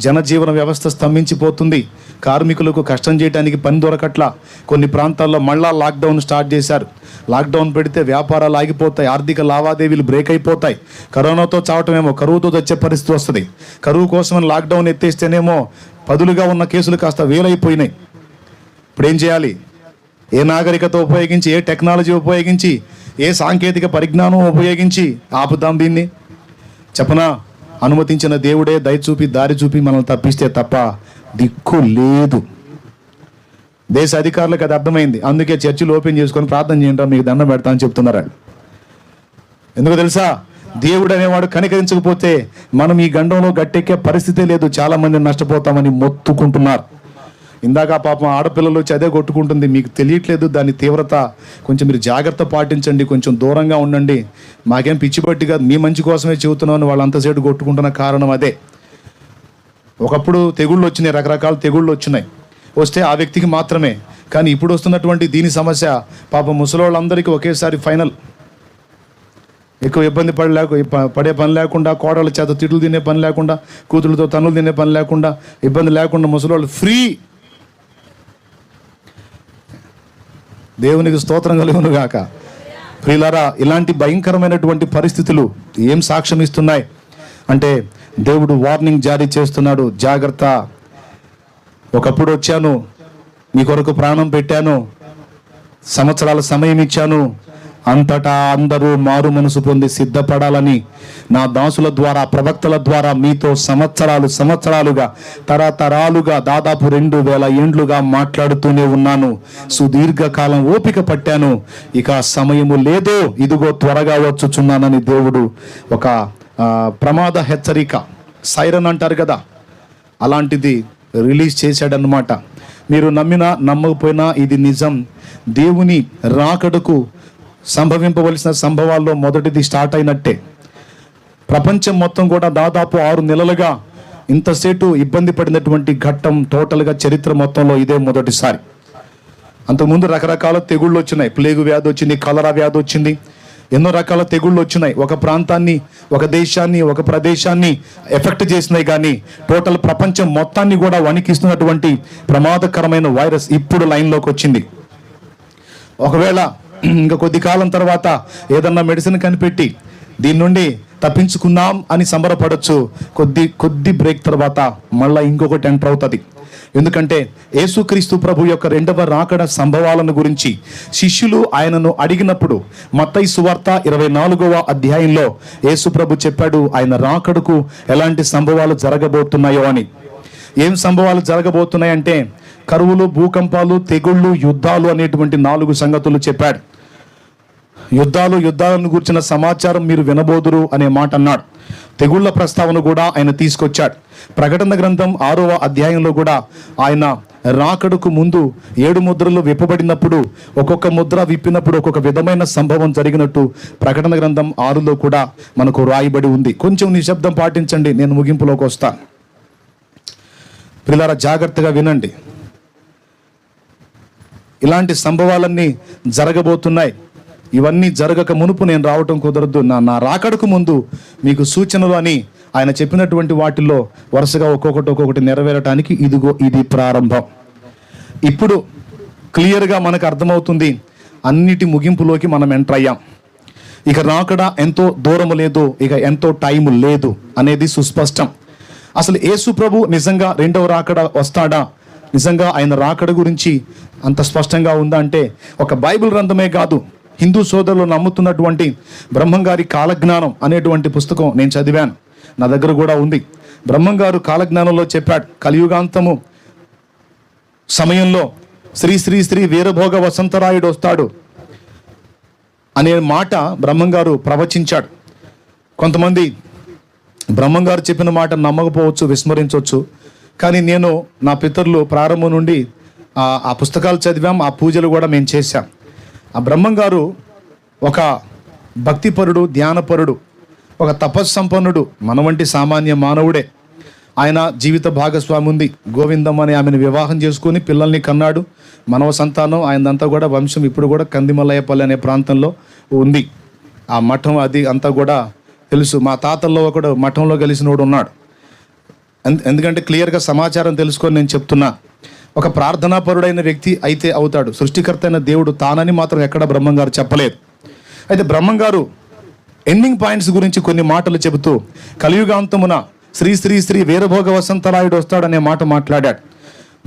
జనజీవన వ్యవస్థ స్తంభించిపోతుంది, కార్మికులకు కష్టం చేయడానికి పని దొరకట్లా. కొన్ని ప్రాంతాల్లో మళ్ళా లాక్డౌన్ స్టార్ట్ చేశారు. లాక్డౌన్ పెడితే వ్యాపారాలు ఆగిపోతాయి, ఆర్థిక లావాదేవీలు బ్రేక్ అయిపోతాయి. కరోనాతో చావటమేమో కరువుతో వచ్చే పరిస్థితి వస్తుంది. కరువు కోసమని లాక్డౌన్ ఎత్తేస్తేనేమో పదులుగా ఉన్న కేసులు కాస్త వేలైపోయినాయి. ఇప్పుడు ఏం చేయాలి? ఏ నాగరికత ఉపయోగించి, ఏ టెక్నాలజీ ఉపయోగించి, ఏ సాంకేతిక పరిజ్ఞానం ఉపయోగించి ఆపుదాం దీన్ని? చెప్పనా, అనుమతించిన దేవుడే దయ చూపి దారి చూపి మనల్ని తప్పిస్తే తప్ప దిక్కు లేదు. దేశ అధికారులకు అది అర్థమైంది. అందుకే చర్చిలు ఓపెన్ చేసుకొని ప్రార్థన చేయండి, మీకు దండం పెడతా అని చెప్తున్నారు. ఎందుకు తెలుసా? దేవుడు అనేవాడు కనికరించకపోతే మనం ఈ గండంలో గట్టెక్కే పరిస్థితే లేదు. చాలా మంది నష్టపోతామని మొత్తుకుంటున్నారు. ఇందాక పాపం ఆడపిల్లలు వచ్చి అదే కొట్టుకుంటుంది. మీకు తెలియట్లేదు దాని తీవ్రత. కొంచెం మీరు జాగ్రత్త పాటించండి, కొంచెం దూరంగా ఉండండి. మాకేం పిచ్చి పట్టి కాదు, మీ మంచి కోసమే చెబుతున్నామని వాళ్ళు అంతసేపు కొట్టుకుంటున్న కారణం అదే. ఒకప్పుడు తెగుళ్ళు వచ్చినాయి, రకరకాల తెగుళ్ళు వచ్చినాయి. వస్తే ఆ వ్యక్తికి మాత్రమే. కానీ ఇప్పుడు వస్తున్నటువంటి దీని సమస్య పాపం ముసలోళ్ళందరికీ ఒకేసారి ఫైనల్. ఎక్కువ ఇబ్బంది పడే పని లేకుండా, కోడళ్ళ చేత తిట్లు తినే పని లేకుండా, కూతుళ్ళతో తన్నులు తినే పని లేకుండా, ఇబ్బంది లేకుండా ముసలోళ్ళు ఫ్రీ. దేవునికి స్తోత్రం కలుగును గాక. ప్రియులారా, ఇలాంటి భయంకరమైనటువంటి పరిస్థితులు ఏం సాక్ష్యం ఇస్తున్నాయి అంటే దేవుడు వార్నింగ్ జారీ చేస్తున్నాడు. జాగ్రత్త, ఒకప్పుడు వచ్చాను, మీ కొరకు ప్రాణం పెట్టాను, సంవత్సరాల సమయం ఇచ్చాను, అంతటా అందరూ మారు మనసు పొంది సిద్ధపడాలని నా దాసుల ద్వారా, ప్రవక్తల ద్వారా మీతో సంవత్సరాలుగా తరతరాలుగా దాదాపు 2000 ఏండ్లుగా మాట్లాడుతూనే ఉన్నాను. సుదీర్ఘకాలం ఓపిక పట్టాను, ఇక సమయము లేదో, ఇదిగో త్వరగా వచ్చుచున్నానని దేవుడు ఒక ప్రమాద హెచ్చరిక, సైరన్ అంటారు కదా, అలాంటిది రిలీజ్ చేశాడనమాట. మీరు నమ్మినా నమ్మకపోయినా ఇది నిజం. దేవుని రాకడకు సంభవింపవలసిన సంభవాల్లో మొదటిది స్టార్ట్ అయినట్టే. ప్రపంచం మొత్తం కూడా దాదాపు 6 నెలలుగా ఇంతసేటు ఇబ్బంది పడినటువంటి ఘట్టం టోటల్గా చరిత్ర మొత్తంలో ఇదే మొదటిసారి. అంతకుముందు రకరకాల తెగుళ్ళు వచ్చినాయి. ప్లేగు వ్యాధి వచ్చింది, కలరా వ్యాధి వచ్చింది, ఎన్నో రకాల తెగుళ్ళు వచ్చినాయి. ఒక ప్రాంతాన్ని, ఒక దేశాన్ని, ఒక ప్రదేశాన్ని ఎఫెక్ట్ చేసినాయి. కానీ టోటల్ ప్రపంచం మొత్తాన్ని కూడా వణికిస్తున్నటువంటి ప్రమాదకరమైన వైరస్ ఇప్పుడు లైన్లోకి వచ్చింది. ఒకవేళ ఇంకా కొద్ది కాలం తర్వాత ఏదన్నా మెడిసిన్ కనిపెట్టి దీని నుండి తప్పించుకున్నాం అని సంబరపడచ్చు. కొద్ది బ్రేక్ తర్వాత మళ్ళీ ఇంకొకటి ఎంటర్ అవుతుంది. ఎందుకంటే యేసుక్రీస్తు ప్రభు యొక్క 2వ రాకడ సంభవాలను గురించి శిష్యులు ఆయనను అడిగినప్పుడు మత్తయి సువార్త 24వ అధ్యాయంలో యేసు ప్రభు చెప్పాడు ఆయన రాకడకు ఎలాంటి సంభవాలు జరగబోతున్నాయో అని. ఏం సంభవాలు జరగబోతున్నాయంటే కరువులు, భూకంపాలు, తెగుళ్ళు, యుద్ధాలు అనేటువంటి 4 సంగతులు చెప్పాడు. యుద్ధాలను గురించిన సమాచారం మీరు వినబోదురు అనే మాట అన్నాడు. తెగుళ్ల ప్రస్తావన కూడా ఆయన తీసుకొచ్చాడు. ప్రకటన గ్రంథం 6వ అధ్యాయంలో కూడా ఆయన రాకడకు ముందు 7 ముద్రలు విప్పబడినప్పుడు ఒక్కొక్క ముద్ర విప్పినప్పుడు ఒక్కొక్క విధమైన సంభవం జరిగినట్టు ప్రకటన గ్రంథం 6లో కూడా మనకు రాయబడి ఉంది. కొంచెం నిశ్శబ్దం పాటించండి, నేను ముగింపులోకి వస్తాను. పిల్లరా జాగ్రత్తగా వినండి. ఇలాంటి సంభవాలన్నీ జరగబోతున్నాయి. ఇవన్నీ జరగక మునుపు నేను రావటం కుదరదు, నా రాకడకు ముందు మీకు సూచనలు అని ఆయన చెప్పినటువంటి వాటిల్లో వరుసగా ఒక్కొక్కటి నెరవేరటానికి ఇదిగో ఇది ప్రారంభం. ఇప్పుడు క్లియర్గా మనకు అర్థమవుతుంది, అన్నిటి ముగింపులోకి మనం ఎంటర్ అయ్యాం. ఇక రాకడ ఎంతో దూరం లేదు, ఇక ఎంతో టైం లేదు అనేది సుస్పష్టం. అసలు యేసు ప్రభు నిజంగా 2వ రాకడ వస్తాడా, నిజంగా ఆయన రాకడ గురించి అంత స్పష్టంగా ఉందా అంటే ఒక బైబిల్ గ్రంథమే కాదు, హిందూ సోదరులు నమ్ముతున్నటువంటి బ్రహ్మంగారి కాలజ్ఞానం అనేటువంటి పుస్తకం నేను చదివాను, నా దగ్గర కూడా ఉంది. బ్రహ్మంగారు కాలజ్ఞానంలో చెప్పాడు, కలియుగాంతము సమయంలో శ్రీ శ్రీ శ్రీ వీరభోగ వసంతరాయుడు వస్తాడు అనే మాట బ్రహ్మంగారు ప్రవచించాడు. కొంతమంది బ్రహ్మంగారు చెప్పిన మాట నమ్మకపోవచ్చు, విస్మరించవచ్చు. కానీ నేను, నా పితరులు ప్రారంభం నుండి ఆ పుస్తకాలు చదివాం, ఆ పూజలు కూడా మేము చేశాం. ఆ బ్రహ్మంగారు ఒక భక్తిపరుడు, ధ్యానపరుడు, ఒక తపస్సంపన్నుడు, మన వంటి సామాన్య మానవుడే. ఆయన జీవిత భాగస్వామి ఉంది, గోవిందం అని ఆమెను వివాహం చేసుకుని పిల్లల్ని కన్నాడు. మనవ సంతానం ఆయనంతా కూడా వంశం ఇప్పుడు కూడా కందిమల్లయ్యపల్లి అనే ప్రాంతంలో ఉంది. ఆ మఠం అది అంతా కూడా తెలుసు. మా తాతల్లో ఒకడు మఠంలో కలిసినోడు ఉన్నాడు. ఎందుకంటే క్లియర్గా సమాచారం తెలుసుకొని నేను చెప్తున్నా. ఒక ప్రార్థనాపరుడైన వ్యక్తి అయితే అవుతాడు. సృష్టికర్త అయిన దేవుడు తానని మాత్రం ఎక్కడ బ్రహ్మంగారు చెప్పలేదు. అయితే బ్రహ్మంగారు ఎండింగ్ పాయింట్స్ గురించి కొన్ని మాటలు చెబుతూ కలియుగాంతమున శ్రీ శ్రీ శ్రీ వీరభోగ వసంతరాయుడు వస్తాడనే మాట మాట్లాడాడు.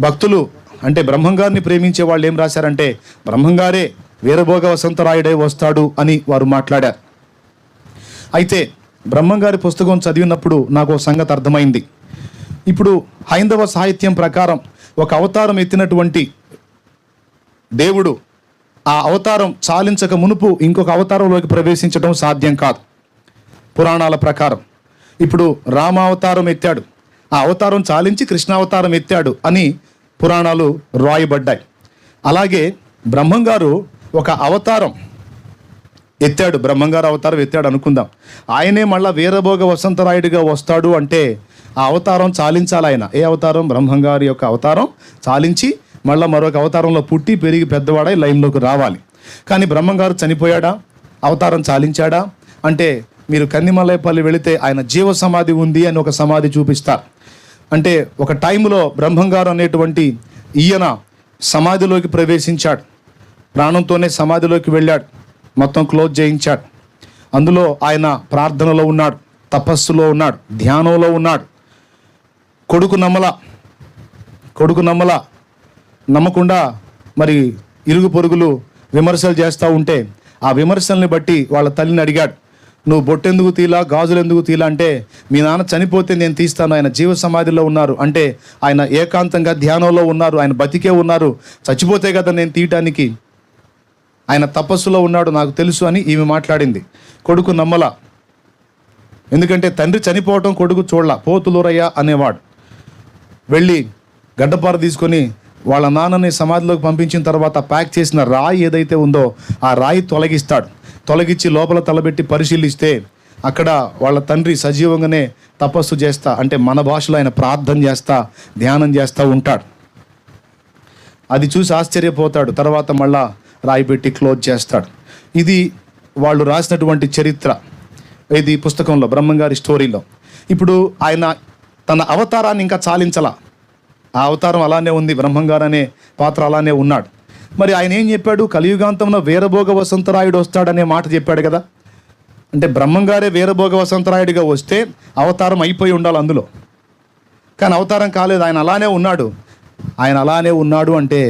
భక్తులు అంటే బ్రహ్మంగారిని ప్రేమించే వాళ్ళు ఏం రాశారంటే బ్రహ్మంగారే వీరభోగ వసంతరాయుడే వస్తాడు అని వారు మాట్లాడారు. అయితే బ్రహ్మంగారి పుస్తకం చదివినప్పుడు నాకు ఒక సంగతి అర్థమైంది. ఇప్పుడు హైందవ సాహిత్యం ప్రకారం ఒక అవతారం ఎత్తినటువంటి దేవుడు ఆ అవతారం చాలించక మునుపు ఇంకొక అవతారంలోకి ప్రవేశించడం సాధ్యం కాదు పురాణాల ప్రకారం. ఇప్పుడు రామావతారం ఎత్తాడు, ఆ అవతారం చాలించి కృష్ణావతారం ఎత్తాడు అని పురాణాలు రాయబడ్డాయి. అలాగే బ్రహ్మంగారు ఒక అవతారం ఎత్తాడు, బ్రహ్మంగారు అవతారం ఎత్తాడు అనుకుందాం. ఆయనే మళ్ళా వీరభోగ వసంతరాయుడిగా వస్తాడు అంటే ఆ అవతారం చాలించాలి ఆయన. ఏ అవతారం? బ్రహ్మంగారి యొక్క అవతారం చాలించి మళ్ళీ మరొక అవతారంలో పుట్టి పెరిగి పెద్దవాడై లైన్లోకి రావాలి. కానీ బ్రహ్మంగారు చనిపోయాడా, అవతారం చాలించాడా అంటే మీరు కందిమల్లయ్యపల్లి వెళితే ఆయన జీవ సమాధి ఉంది అని ఒక సమాధి చూపిస్తారు. అంటే ఒక టైంలో బ్రహ్మంగారు అనేటువంటి ఈయన సమాధిలోకి ప్రవేశించాడు, ప్రాణంతోనే సమాధిలోకి వెళ్ళాడు, మొత్తం క్లోజ్ చేయించాడు. అందులో ఆయన ప్రార్థనలో ఉన్నాడు, తపస్సులో ఉన్నాడు, ధ్యానంలో ఉన్నాడు. కొడుకు నమ్మకుండా మరి ఇరుగు పొరుగులు విమర్శలు చేస్తూ ఉంటే ఆ విమర్శల్ని బట్టి వాళ్ళ తల్లిని అడిగాడు, నువ్వు బొట్టెందుకు తీలా, గాజులు ఎందుకు తీలా అంటే, మీ నాన్న చనిపోతే నేను తీస్తాను, ఆయన జీవ సమాధిలో ఉన్నారు, అంటే ఆయన ఏకాంతంగా ధ్యానంలో ఉన్నారు, ఆయన బతికే ఉన్నారు, చచ్చిపోతే కదా నేను తీయటానికి, ఆయన తపస్సులో ఉన్నాడు నాకు తెలుసు అని ఈమె మాట్లాడింది. కొడుకు నమ్మలా. ఎందుకంటే తండ్రి చనిపోవటం కొడుకు చూడలా. పోతులూరయ్య అనేవాడు వెళ్ళి గడ్డపార తీసుకొని వాళ్ళ నాన్నని సమాధిలోకి పంపించిన తర్వాత ప్యాక్ చేసిన రాయి ఏదైతే ఉందో ఆ రాయి తొలగించి లోపల తలబెట్టి పరిశీలిస్తే అక్కడ వాళ్ళ తండ్రి సజీవంగానే తపస్సు చేస్తా, అంటే మన భాషలో ఆయన ప్రార్థన చేస్తా, ధ్యానం చేస్తూ ఉంటాడు. అది చూసి ఆశ్చర్యపోతాడు. తర్వాత మళ్ళా రాయి పెట్టి క్లోజ్ చేస్తాడు. ఇది వాళ్ళు రాసినటువంటి చరిత్ర, ఇది పుస్తకంలో, బ్రహ్మంగారి స్టోరీలో. ఇప్పుడు ఆయన తన అవతారాన్ని ఇంకా చాలించలా. ఆ అవతారం అలానే ఉంది, బ్రహ్మంగారు అనే పాత్ర అలానే ఉన్నాడు. మరి ఆయన ఏం చెప్పాడు? కలియుగాంతంలో వీరభోగ వసంతరాయుడు వస్తాడనే మాట చెప్పాడు కదా. అంటే బ్రహ్మంగారే వీరభోగ వసంతరాయుడిగా వస్తే అవతారం అయిపోయి ఉండాలి అందులో. కానీ అవతారం కాలేదు, ఆయన అలానే ఉన్నాడు. ఆయన అలానే ఉన్నాడు అంటే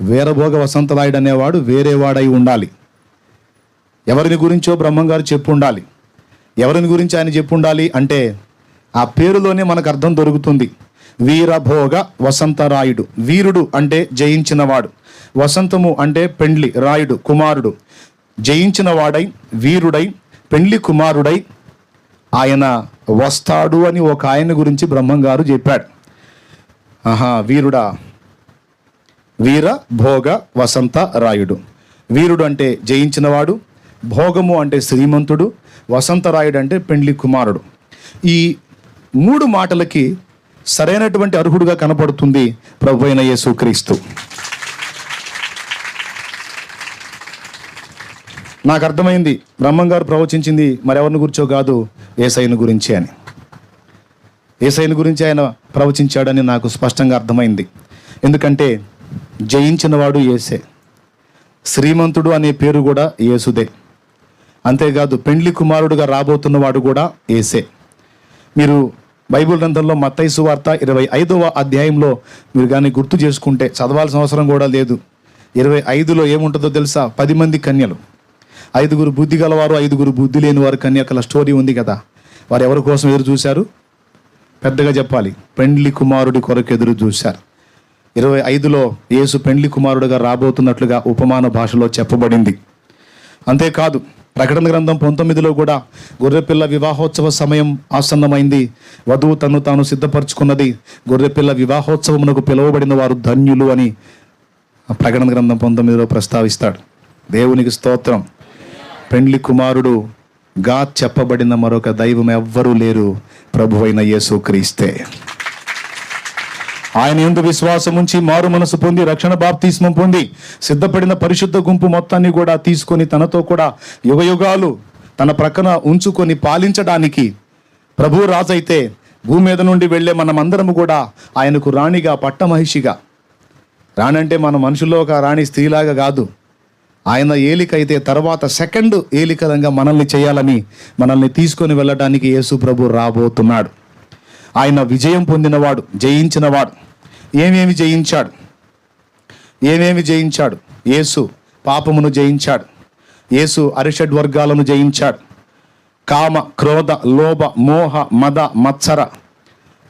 వీరభోగ వసంతరాయుడు అనేవాడు వేరేవాడై ఉండాలి. ఎవరిని గురించో బ్రహ్మంగారు చెప్పు ఉండాలి. ఎవరిని గురించి ఆయన చెప్పు ఉండాలి అంటే ఆ పేరులోనే మనకు అర్థం దొరుకుతుంది. వీరభోగ వసంతరాయుడు. వీరుడు అంటే జయించినవాడు, వసంతము అంటే పెండ్లి, రాయుడు కుమారుడు. జయించిన వాడై, వీరుడై, పెండ్లి కుమారుడై ఆయన వస్తాడు అని ఒక ఆయన గురించి బ్రహ్మంగారు చెప్పాడు. వీరుడా, వీర భోగ వసంత రాయుడు. వీరుడు అంటే జయించినవాడు, భోగము అంటే శ్రీమంతుడు, వసంతరాయుడు అంటే పెండ్లి కుమారుడు. ఈ 3 మాటలకి సరైనటువంటి అర్హుడుగా కనపడుతుంది ప్రభువైన యేసుక్రీస్తు. నాకు అర్థమైంది బ్రహ్మంగారు ప్రవచించింది మరెవరిని గురించో కాదు, యేసయ్యను గురించి అని. యేసయ్యను గురించి ఆయన ప్రవచించాడని నాకు స్పష్టంగా అర్థమైంది. ఎందుకంటే జయించినవాడు యేసే, శ్రీమంతుడు అనే పేరు కూడా యేసుదే. అంతేకాదు పెండ్లి కుమారుడుగా రాబోతున్నవాడు కూడా యేసే. మీరు బైబిల్ గ్రంథంలో మత్తయి సువార్త 25వ అధ్యాయంలో మీరు కానీ గుర్తు చేసుకుంటే, చదవాల్సిన అవసరం కూడా లేదు, 25లో ఏముంటుందో తెలుసా? 10 మంది కన్యలు, 5గురు బుద్ధి గలవారు, 5గురు బుద్ధి లేని వారు కన్యకల స్టోరీ ఉంది కదా. వారు ఎవరి కోసం ఎదురు చూశారు? పెద్దగా చెప్పాలి, పెండ్లి కుమారుడి కొరకు ఎదురు చూశారు. 25లో యేసు పెండ్లి కుమారుడుగా రాబోతున్నట్లుగా ఉపమాన భాషలో చెప్పబడింది. అంతేకాదు ప్రకటన గ్రంథం 19లో కూడా గొర్రెపిల్ల వివాహోత్సవ సమయం ఆసన్నమైంది, వధువు తను తాను సిద్ధపరచుకున్నది, గొర్రెపిల్ల వివాహోత్సవమునకు పిలువబడిన వారు ధన్యులు అని ప్రకటన గ్రంథం 19లో ప్రస్తావిస్తాడు. దేవునికి స్తోత్రం. పెండ్లి కుమారుడుగా చెప్పబడిన మరొక దైవం ఎవ్వరూ లేరు, ప్రభువైన యేసుక్రీస్తే. ఆయన యందు విశ్వాసం ఉంచి మారు మనసు పొంది రక్షణ బాప్తిస్మం పొంది సిద్ధపడిన పరిశుద్ధ గుంపు మొత్తాన్ని కూడా తీసుకొని తనతో కూడా యుగయుగాలు తన ప్రక్కన ఉంచుకొని పాలించడానికి ప్రభు రాజైతే భూమి మీద నుండి వెళ్ళే మనమందరము కూడా ఆయనకు రాణిగా, పట్టమహిషిగా, రాణంటే మన మనుషుల్లో ఒక రాణి స్త్రీలాగా కాదు, ఆయన ఏలికైతే తర్వాత సెకండ్ ఏలికలంగా మనల్ని చేయాలని మనల్ని తీసుకొని వెళ్ళడానికి యేసు ప్రభు రాబోతున్నాడు. ఆయన విజయం పొందినవాడు, జయించినవాడు. ఏమేమి జయించాడు? యేసు పాపమును జయించాడు. యేసు అరిషడ్ వర్గాలను జయించాడు. కామ, క్రోధ, లోభ, మోహ, మద, మత్సర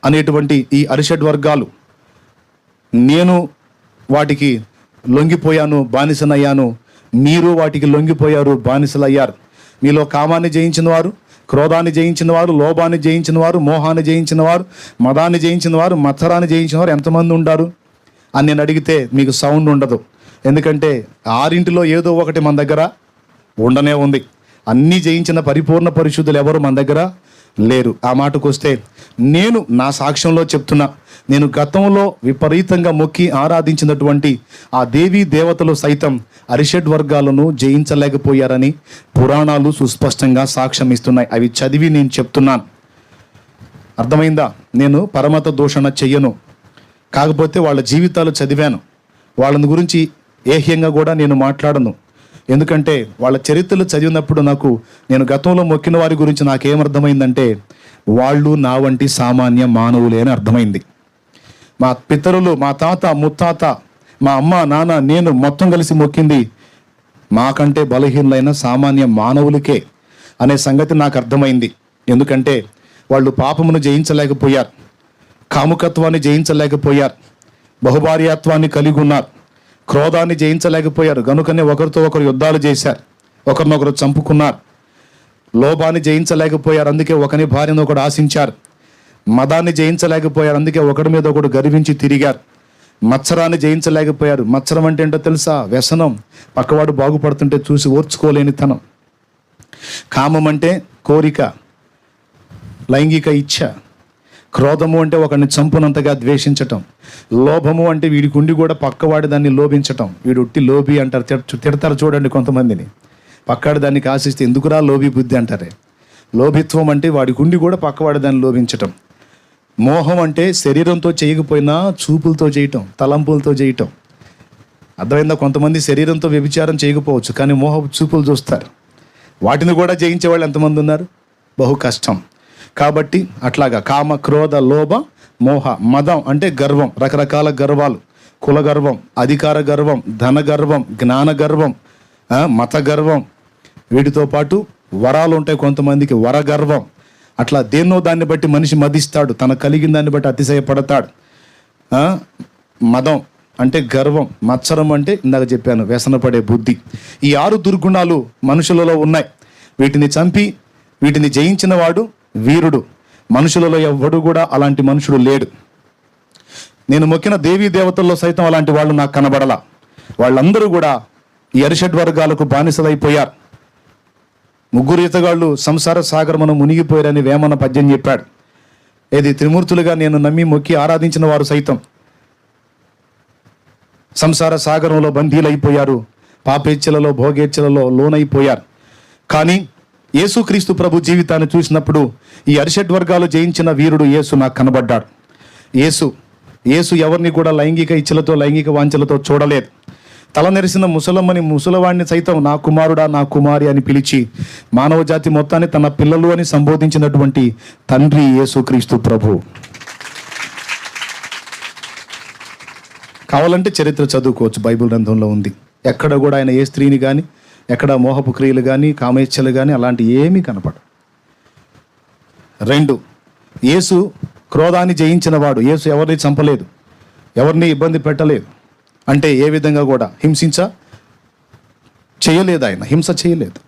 అనేటువంటి ఈ అరిషడ్ వర్గాలు, నేను వాటికి లొంగిపోయాను, బానిసనయ్యాను, మీరు వాటికి లొంగిపోయారు, బానిసలయ్యారు. మీలో కామాన్ని జయించిన వారు, క్రోధాన్ని జయించిన వారు, లోభాన్ని జయించిన వారు, మోహాన్ని జయించిన వారు, మదాన్ని జయించిన వారు, మత్సరాన్ని జయించిన వారు ఎంతమంది ఉంటారు అని నేను అడిగితే మీకు సౌండ్ ఉండదు. ఎందుకంటే 6 ఏదో ఒకటి మన దగ్గర ఉండనే ఉంది. అన్నీ జయించిన పరిపూర్ణ పరిశుద్ధులు ఎవరు మన దగ్గర లేరు. ఆ మాటకు వస్తే నేను నా సాక్ష్యంలో చెప్తున్నా, నేను గతంలో విపరీతంగా మొక్కి ఆరాధించినటువంటి ఆ దేవీ దేవతలు సైతం అరిషడ్ వర్గాలను జయించలేకపోయారని పురాణాలు సుస్పష్టంగా సాక్ష్యం ఇస్తున్నాయి. అవి చదివి నేను చెప్తున్నాను. అర్థమైందా? నేను పరమత దూషణ చెయ్యను, కాకపోతే వాళ్ళ జీవితాలు చదివాను. వాళ్ళని గురించి ఏహ్యంగా కూడా నేను మాట్లాడను. ఎందుకంటే వాళ్ళ చరిత్రలు చదివినప్పుడు నేను గతంలో మొక్కిన వారి గురించి నాకేమర్థమైందంటే, వాళ్ళు నా వంటి సామాన్య మానవులే అని అర్థమైంది. మా పితరులు, మా తాత ముత్తాత, మా అమ్మ నాన్న, నేను మొత్తం కలిసి మొక్కింది మాకంటే బలహీనులైన సామాన్య మానవులకే అనే సంగతి నాకు అర్థమైంది. ఎందుకంటే వాళ్ళు పాపమును జయించలేకపోయారు, కాముకత్వాన్ని జయించలేకపోయారు, బహుభార్యాత్వాన్ని కలిగి ఉన్నారు, క్రోధాన్ని జయించలేకపోయారు. కనుకనే ఒకరితో ఒకరు యుద్ధాలు చేశారు, ఒకరినొకరు చంపుకున్నారు. లోభాన్ని జయించలేకపోయారు, అందుకే ఒకని భార్యను ఒకడు ఆశించారు. మదాన్ని జయించలేకపోయారు, అందుకే ఒకడి మీద ఒకడు గర్వించి తిరిగారు. మత్సరాన్ని జయించలేకపోయారు. మత్సరం అంటే ఏంటో తెలుసా? వ్యసనం, పక్కవాడు బాగుపడుతుంటే చూసి ఓర్చుకోలేనితనం. కామం అంటే కోరిక, లైంగిక ఇచ్ఛ. క్రోధము అంటే ఒకరిని చంపునంతగా ద్వేషించటం. లోభము అంటే వీడికి ఉండి కూడా పక్కవాడి దాన్ని లోభించటం. వీడు ఉట్టి లోభి అంటారు, తిడతారు చూడండి కొంతమందిని. పక్కాడు దానికి ఆశిస్తే ఎందుకురా లోభి బుద్ధి అంటారే. లోభిత్వం అంటే వాడికి ఉండి కూడా పక్కవాడి దాన్ని లోభించటం. మోహం అంటే శరీరంతో చేయకపోయినా చూపులతో చేయటం, తలంపులతో చేయటం. అర్థమైందా? కొంతమంది శరీరంతో వ్యభిచారం చేయకపోవచ్చు, కానీ మోహపు చూపులు చూస్తారు. వాటిని కూడా జయించే వాళ్ళు ఎంతమంది ఉన్నారు? బహు కష్టం. కాబట్టి అట్లాగా కామ, క్రోధ, లోభ, మోహ. మదం అంటే గర్వం, రకరకాల గర్వాలు. కుల గర్వం, అధికార గర్వం, ధన గర్వం, జ్ఞాన గర్వం, మత గర్వం. వీటితో పాటు వరాలు ఉంటాయి కొంతమందికి, వరగర్వం. అట్లా దేన్నో దాన్ని బట్టి మనిషి మదిస్తాడు, తన కలిగిన దాన్ని బట్టి అతిశయపడతాడు. మదం అంటే గర్వం, మత్సరం అంటే ఇందాక చెప్పాను వ్యసనపడే బుద్ధి. ఈ 6 దుర్గుణాలు మనుషులలో ఉన్నాయి. వీటిని చంపి వీటిని జయించిన వాడు వీరుడు. మనుషులలో ఎవ్వడు కూడా అలాంటి మనుషుడు లేడు. నేను మొక్కిన దేవీ దేవతల్లో సైతం అలాంటి వాళ్ళు నాకు కనబడలా. వాళ్ళందరూ కూడా ఈ అరిషడ్ వర్గాలకు బానిసలైపోయారు. 3 ఈతగాళ్ళు సంసార సాగరమును మునిగిపోయారని వేమన పద్యం చెప్పాడు. ఏది త్రిమూర్తులుగా నేను నమ్మి మొక్కి ఆరాధించిన వారు సైతం సంసార సాగరంలో బందీలైపోయారు, పాపేచ్ఛలలో భోగేచ్ఛలలో లోనైపోయారు. కానీ యేసుక్రీస్తు ప్రభు జీవితాన్ని చూసినప్పుడు ఈ అరిషడ్ వర్గాలు జయించిన వీరుడు యేసు నాకు కనబడ్డాడు. యేసు ఎవరిని కూడా లైంగిక ఇచ్చలతో, లైంగిక వాంఛలతో చూడలేదు. తల నెరిసిన ముసలమ్మని, ముసలవాడిని సైతం నా కుమారుడా, నా కుమారి అని పిలిచి మానవ జాతి మొత్తాన్ని తన పిల్లలు అని సంబోధించినటువంటి తండ్రి యేసుక్రీస్తు ప్రభు. కావాలంటే చరిత్ర చదువుకోవచ్చు, బైబిల్ గ్రంథంలో ఉంది. ఎక్కడ కూడా ఆయన ఏ స్త్రీని కానీ, ఎక్కడ మోహపు క్రియలు కానీ, కామేచ్ఛలు కానీ అలాంటి ఏమీ కనపడ. 2, యేసు క్రోధాన్ని జయించిన వాడు. యేసు ఎవరిని చంపలేదు, ఎవరిని ఇబ్బంది పెట్టలేదు. అంటే ఏ విధంగా కూడా చేయలేదు. ఆయన హింస చేయలేదు.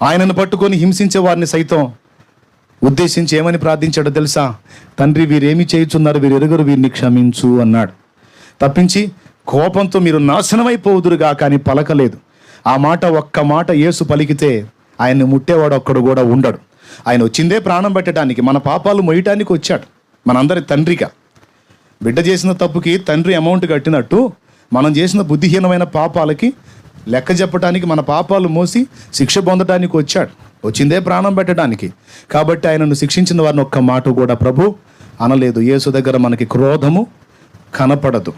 ఆయనను పట్టుకొని హింసించే వారిని సైతం ఉద్దేశించి ఏమని ప్రార్థించాడో తెలుసా? తండ్రి, వీరేమి చేయుచున్నారు, వీరు ఎరుగరు, వీరిని క్షమించు అన్నాడు. తప్పించి కోపంతో మీరు నాశనమైపోదురుగా కానీ పలకలేదు. ఆ మాట, ఒక్క మాట యేసు పలికితే ఆయన్ని ముట్టేవాడు ఒక్కడు కూడా ఉండడు. ఆయన వచ్చిందే ప్రాణం పెట్టడానికి, మన పాపాలు మొయ్యటానికి వచ్చాడు. మనందరి తండ్రిగా బిడ్డ చేసిన తప్పుకి తండ్రి అమౌంట్ కట్టినట్టు మనం చేసిన బుద్ధిహీనమైన పాపాలకి లెక్క చెప్పడానికి, మన పాపాలు మోసి శిక్ష పొందడానికి వచ్చాడు. వచ్చిందే ప్రాణం పెట్టడానికి. కాబట్టి ఆయనను శిక్షించిన వారిని ఒక్క మాట కూడా ప్రభు అనలేదు. యేసు దగ్గర మనకి క్రోధము కనపడదు.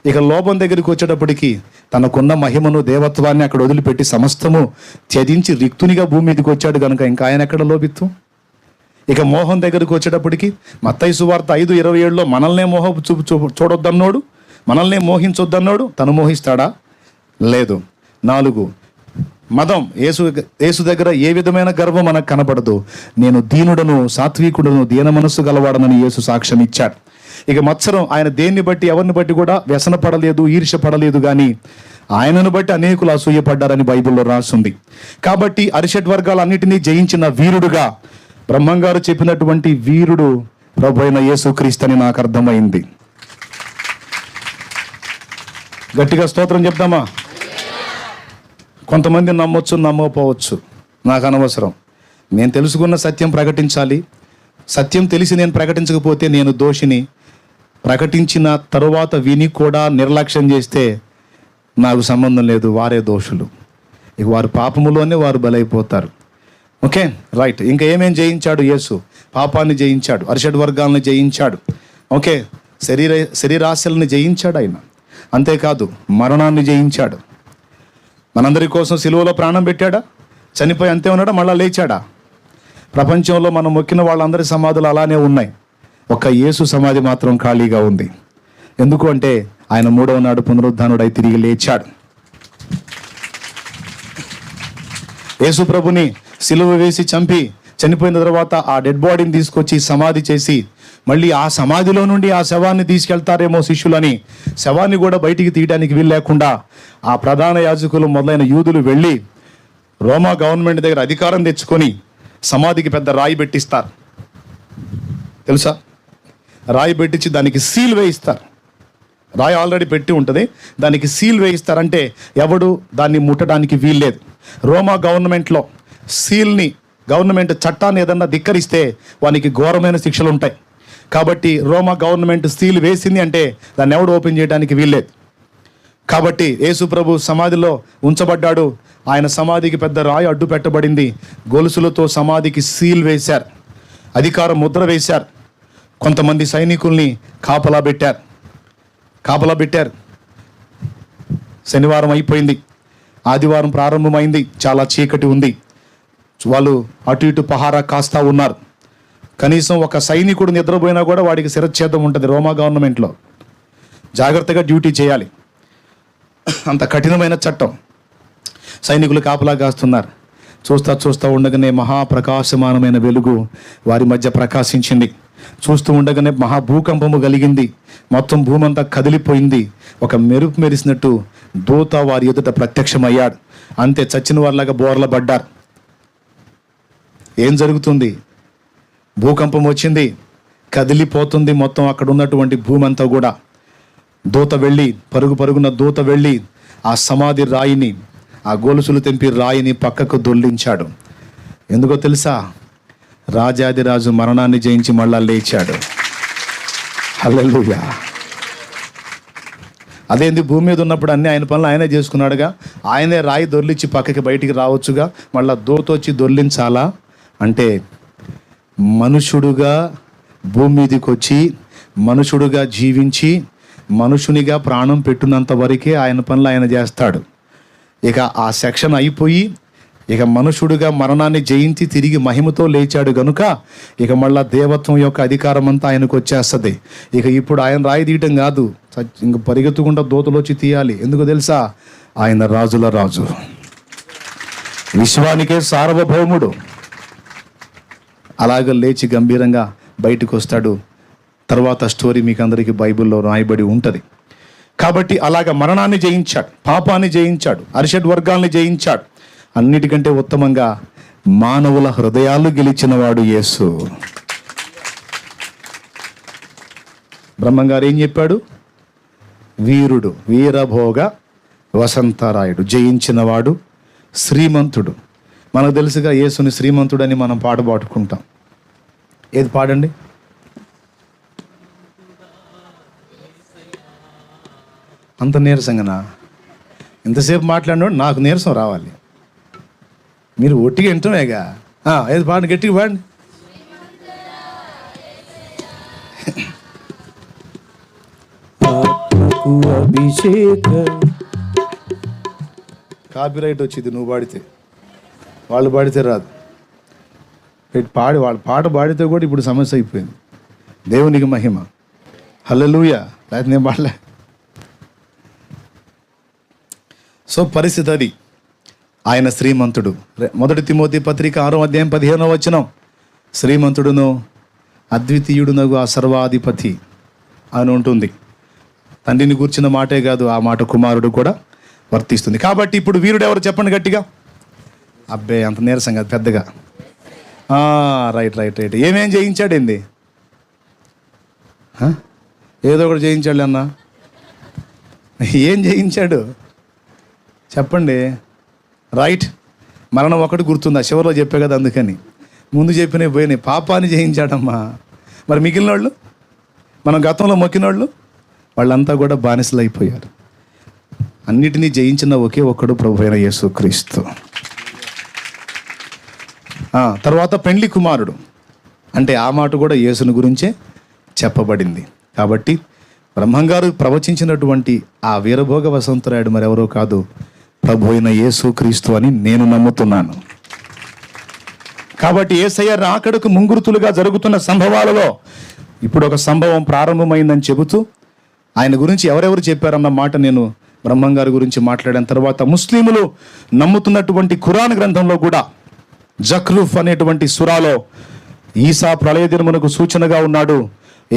ఇక లోభం దగ్గరికి వచ్చేటప్పటికి తనకున్న మహిమను, దేవత్వాన్ని అక్కడ వదిలిపెట్టి సమస్తము త్యజించి రిక్తునిగా భూమి మీదకి వచ్చాడు కనుక ఇంకా ఆయన ఎక్కడ లోభిత్వం. ఇక మోహం దగ్గరికి వచ్చేటప్పటికి మత్తయి సువార్త 5:27లో మనల్నే మోహపు చూడొద్దన్నాడు, మనల్నే మోహించొద్దన్నాడు. తను మోహిస్తాడా? లేదు. 4, మదం. యేసు దగ్గర ఏ విధమైన గర్వం మనకు కనపడదు. నేను దీనుడను, సాత్వికుడను, దీన మనస్సు గలవాడనని యేసు సాక్ష్యం ఇచ్చాడు. ఇక మత్సరం, ఆయన దేన్ని బట్టి, ఎవరిని బట్టి కూడా వ్యసన పడలేదు, ఈర్ష్య పడలేదు. కానీ ఆయనను బట్టి అనేకులు అసూయపడ్డారని బైబిల్లో రాస్తుంది. కాబట్టి అరిషడ్ వర్గాలన్నిటినీ జయించిన వీరుడుగా బ్రహ్మంగారు చెప్పినటువంటి వీరుడు ప్రభు అయిన యేసుక్రీస్తు అని నాకు అర్థమైంది. గట్టిగా స్తోత్రం చెప్దామా? కొంతమంది నమ్మొచ్చు, నమ్మకపోవచ్చు, నాకు అనవసరం. నేను తెలుసుకున్న సత్యం ప్రకటించాలి. సత్యం తెలిసి నేను ప్రకటించకపోతే నేను దోషిని. ప్రకటించిన తరువాత విని కూడా నిర్లక్ష్యం చేస్తే నాకు సంబంధం లేదు, వారే దోషులు. ఇక వారు పాపములోనే వారు బలైపోతారు. Okay, right. ఇంకా ఏమేం జయించాడు యేసు? పాపాన్ని జయించాడు, అరిషడ్ వర్గాలను జయించాడు. ఓకే, శరీరాశలను జయించాడు ఆయన. అంతేకాదు మరణాన్ని జయించాడు. మనందరి కోసం సిలువలో ప్రాణం పెట్టాడా? చనిపోయి అంతే ఉన్నాడా? మళ్ళా లేచాడా? ప్రపంచంలో మనం మొక్కిన వాళ్ళందరి సమాధులు అలానే ఉన్నాయి. ఒక్క యేసు సమాధి మాత్రం ఖాళీగా ఉంది. ఎందుకు అంటే ఆయన 3వ నాడు పునరుద్ధానుడై తిరిగి లేచాడు. యేసు ప్రభుని సిలువ వేసి చంపి చనిపోయిన తర్వాత ఆ డెడ్ బాడీని తీసుకొచ్చి సమాధి చేసి మళ్ళీ ఆ సమాధిలో నుండి ఆ శవాన్ని తీసుకెళ్తారేమో శిష్యులని శవాన్ని కూడా బయటికి తీయడానికి వీలు లేకుండా ఆ ప్రధాన యాజకులు మొదలైన యూదులు వెళ్ళి రోమా గవర్నమెంట్ దగ్గర అధికారం తెచ్చుకొని సమాధికి పెద్ద రాయి పెట్టిస్తారు. తెలుసా? రాయి పెట్టించి దానికి సీల్ వేయిస్తారు. రాయి ఆల్రెడీ పెట్టి ఉంటుంది, దానికి సీల్ వేయిస్తారంటే ఎవడు దాన్ని ముట్టడానికి వీల్లేదు. రోమా గవర్నమెంట్లో సీల్ని, గవర్నమెంట్ చట్టాన్ని ఏదన్నా ధిక్కరిస్తే వానికి ఘోరమైన శిక్షలు ఉంటాయి. కాబట్టి రోమా గవర్నమెంట్ సీల్ వేసింది అంటే దాన్ని ఎవడు ఓపెన్ చేయడానికి వీల్లేదు. కాబట్టి యేసు ప్రభు సమాధిలో ఉంచబడ్డాడు. ఆయన సమాధికి పెద్ద రాయి అడ్డు పెట్టబడింది. గొలుసులతో సమాధికి సీల్ వేశారు, అధికార ముద్ర వేశారు. కొంతమంది సైనికుల్ని కాపలా పెట్టారు. శనివారం అయిపోయింది, ఆదివారం ప్రారంభమైంది, చాలా చీకటి ఉంది. వాళ్ళు అటు ఇటు పహారా కాస్తా ఉన్నారు. కనీసం ఒక సైనికుడు నిద్రపోయినా కూడా వాడికి శిరచ్ఛేదం ఉంటుంది రోమా గవర్నమెంట్లో. జాగ్రత్తగా డ్యూటీ చేయాలి, అంత కఠినమైన చట్టం. సైనికులు కాపలా కాస్తున్నారు. చూస్తూ ఉండగానే మహాప్రకాశమానమైన వెలుగు వారి మధ్య ప్రకాశించింది. చూస్తూ ఉండగానే మహాభూకంపము కలిగింది. మొత్తం భూమి అంతా కదిలిపోయింది. ఒక మెరుపు మెరిసినట్టు దూత వారి ఎదుట ప్రత్యక్షమయ్యాడు. అంతే, చచ్చిన వారిలాగా బోర్ల పడ్డారు. ఏం జరుగుతుంది? భూకంపం వచ్చింది, కదిలిపోతుంది మొత్తం అక్కడ ఉన్నటువంటి భూమి అంతా కూడా. దూత వెళ్ళి పరుగున దూత వెళ్ళి ఆ సమాధి రాయిని, ఆ గొలుసులు తెంపి రాయిని పక్కకు దొర్లించాడు. ఎందుకో తెలుసా? రాజాదిరాజు మరణాన్ని జయించి మళ్ళా లేచాడు. హల్లెలూయా. అదేంది, భూమి మీద ఉన్నప్పుడు అన్నీ ఆయన పనులు ఆయనే చేసుకున్నాడుగా. ఆయనే రాయి దొర్లించి పక్కకి బయటికి రావచ్చుగా, మళ్ళా దూతొచ్చి దొర్లించాలా అంటే మనుషుడుగా భూమి మీదకి వచ్చి మనుషుడుగా జీవించి మనుషునిగా ప్రాణం పెట్టినంత వరకే ఆయన పనులు ఆయన చేస్తాడు. ఇక ఆ సెక్షన్ అయిపోయి ఇక మనుషుడుగా మరణాన్ని జయించి తిరిగి మహిమతో లేచాడు గనుక ఇక మళ్ళా దేవత్వం యొక్క అధికారం అంతా ఆయనకు వచ్చేస్తుంది. ఇక ఇప్పుడు ఆయన రాయి తీయటం కాదు, ఇంక పరిగెత్తుకుంటా దూతలు వచ్చి తీయాలి. ఎందుకు తెలుసా? ఆయన రాజుల రాజు, విశ్వానికే సార్వభౌముడు. అలాగ లేచి గంభీరంగా బయటకు వస్తాడు. తర్వాత స్టోరీ మీకు అందరికీ బైబిల్లో రాయబడి ఉంటుంది. కాబట్టి అలాగ మరణాన్ని జయించాడు, పాపాన్ని జయించాడు, అరిషడ్ వర్గాల్ని జయించాడు. అన్నిటికంటే ఉత్తమంగా మానవుల హృదయాలు గెలిచినవాడు యేసు. బ్రహ్మంగారు ఏం చెప్పాడు? వీరుడు, వీరభోగ వసంతరాయుడు, జయించినవాడు, శ్రీమంతుడు. మనకు తెలుసుగా యేసుని శ్రీమంతుడని మనం పాట పాడుకుంటాం. ఏది పాడండి? అంత నీరసంగానా? ఇంతసేపు మాట్లాడినాడు, నాకు నీరసం రావాలి. మీరు ఒట్టిగా వింటున్నాయిగా. ఏది పాడండి, గట్టిగా పాడండి. అభిషేకం. కాపీరైట్ వచ్చింది నువ్వు పాడితే, వాళ్ళు పాడితే రాదు. పాడి వాళ్ళు పాట పాడితే కూడా ఇప్పుడు సమస్య అయిపోయింది. దేవునికి మహిమ. హల్లెలూయా. లేకపోతే నేను పాడలే. సో పరిస్థితి అది. ఆయన శ్రీమంతుడు. 1 తిమోతి పత్రిక 6వ అధ్యాయం 15వ వచనం, శ్రీమంతుడును అద్వితీయుడునగు ఆ సర్వాధిపతి అని ఉంటుంది. తండ్రిని కూర్చున్న మాటే కాదు, ఆ మాట కుమారుడు కూడా వర్తిస్తుంది. కాబట్టి ఇప్పుడు వీరుడు ఎవరు చెప్పండి గట్టిగా. అబ్బే అంత నీరసం కాదు, పెద్దగా. రైట్. ఏమేం జయించాడు? ఏంది? ఏదో ఒకటి జయించాడు అన్న. ఏం జయించాడు చెప్పండి. రైట్. మరణం ఒకటి గుర్తుందా? చివరిలో చెప్పే కదా, అందుకని ముందు చెప్పినవి పోయినాయి. పాపాన్ని జయించాడమ్మా. మరి మిగిలిన వాళ్ళు, మనం గతంలో మొక్కిన వాళ్ళు, వాళ్ళంతా కూడా బానిసలు అయిపోయారు. అన్నిటినీ జయించిన ఒకే ఒక్కడు ప్రభు అయిన యేసుక్రీస్తు. తర్వాత పెండ్లి కుమారుడు అంటే ఆ మాట కూడా యేసుని గురించే చెప్పబడింది. కాబట్టి బ్రహ్మంగారు ప్రవచించినటువంటి ఆ వీరభోగ వసంతరాయుడు మరెవరో కాదు, ప్రభు అయిన యేసుక్రీస్తు అని నేను నమ్ముతున్నాను. కాబట్టి యేసయ్య రాకడకు ముంగురుతులుగా జరుగుతున్న సంభవాలలో ఇప్పుడు ఒక సంభవం ప్రారంభమైందని చెబుతూ ఆయన గురించి ఎవరెవరు చెప్పారన్న మాట నేను బ్రహ్మం గారి గురించి మాట్లాడిన తర్వాత ముస్లింలు నమ్ముతున్నటువంటి ఖురాన్ గ్రంథంలో కూడా జఖ్రూఫ్ అనేటువంటి సూరాలో ఈసా ప్రళయ దినమునకు సూచనగా ఉన్నాడు,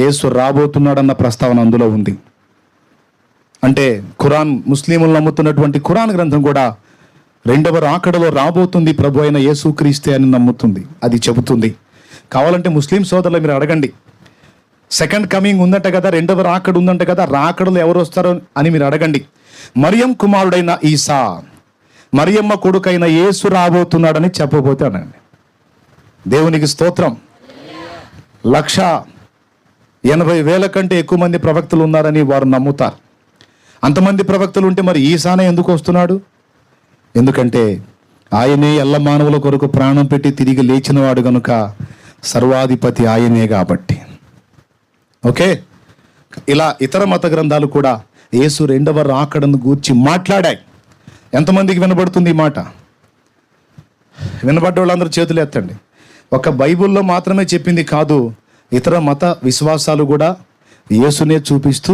యేసు రాబోతున్నాడన్న ప్రస్తావన అందులో ఉంది. అంటే ఖురాన్, ముస్లింలు నమ్ముతున్నటువంటి ఖురాన్ గ్రంథం కూడా రెండవ రాకడలో రాబోతుంది ప్రభు అయిన యేసుక్రీస్తే అని నమ్ముతుంది, అది చెబుతుంది. కావాలంటే ముస్లిం సోదరులు మీరు అడగండి, సెకండ్ కమింగ్ ఉందంట కదా, రెండవ రాకడ ఉందంట కదా, రాకడలో ఎవరు వస్తారో అని మీరు అడగండి. మరియం కుమారుడైన ఈసా, మరియమ్మ కొడుకైన యేసు రాబోతున్నాడని చెప్పబోతే అనండి. దేవునికి స్తోత్రం. 1,80,000 కంటే ఎక్కువ మంది ప్రవక్తలు ఉన్నారని వారు నమ్ముతారు. అంతమంది ప్రవక్తలు ఉంటే మరి ఈసానే ఎందుకు వస్తున్నాడు? ఎందుకంటే ఆయనే ఎల్ల మానవుల కొరకు ప్రాణం పెట్టి తిరిగి లేచినవాడు గనుక, సర్వాధిపతి ఆయనే కాబట్టి. ఓకే, ఇలా ఇతర మత గ్రంథాలు కూడా యేసు రెండవ రాకడను గూర్చి మాట్లాడాయి. ఎంతమందికి వినబడుతుంది ఈ మాట? వినబడ్డ వాళ్ళందరూ చేతులు ఎత్తండి. ఒక బైబిల్లో మాత్రమే చెప్పింది కాదు, ఇతర మత విశ్వాసాలు కూడా యేసునే చూపిస్తూ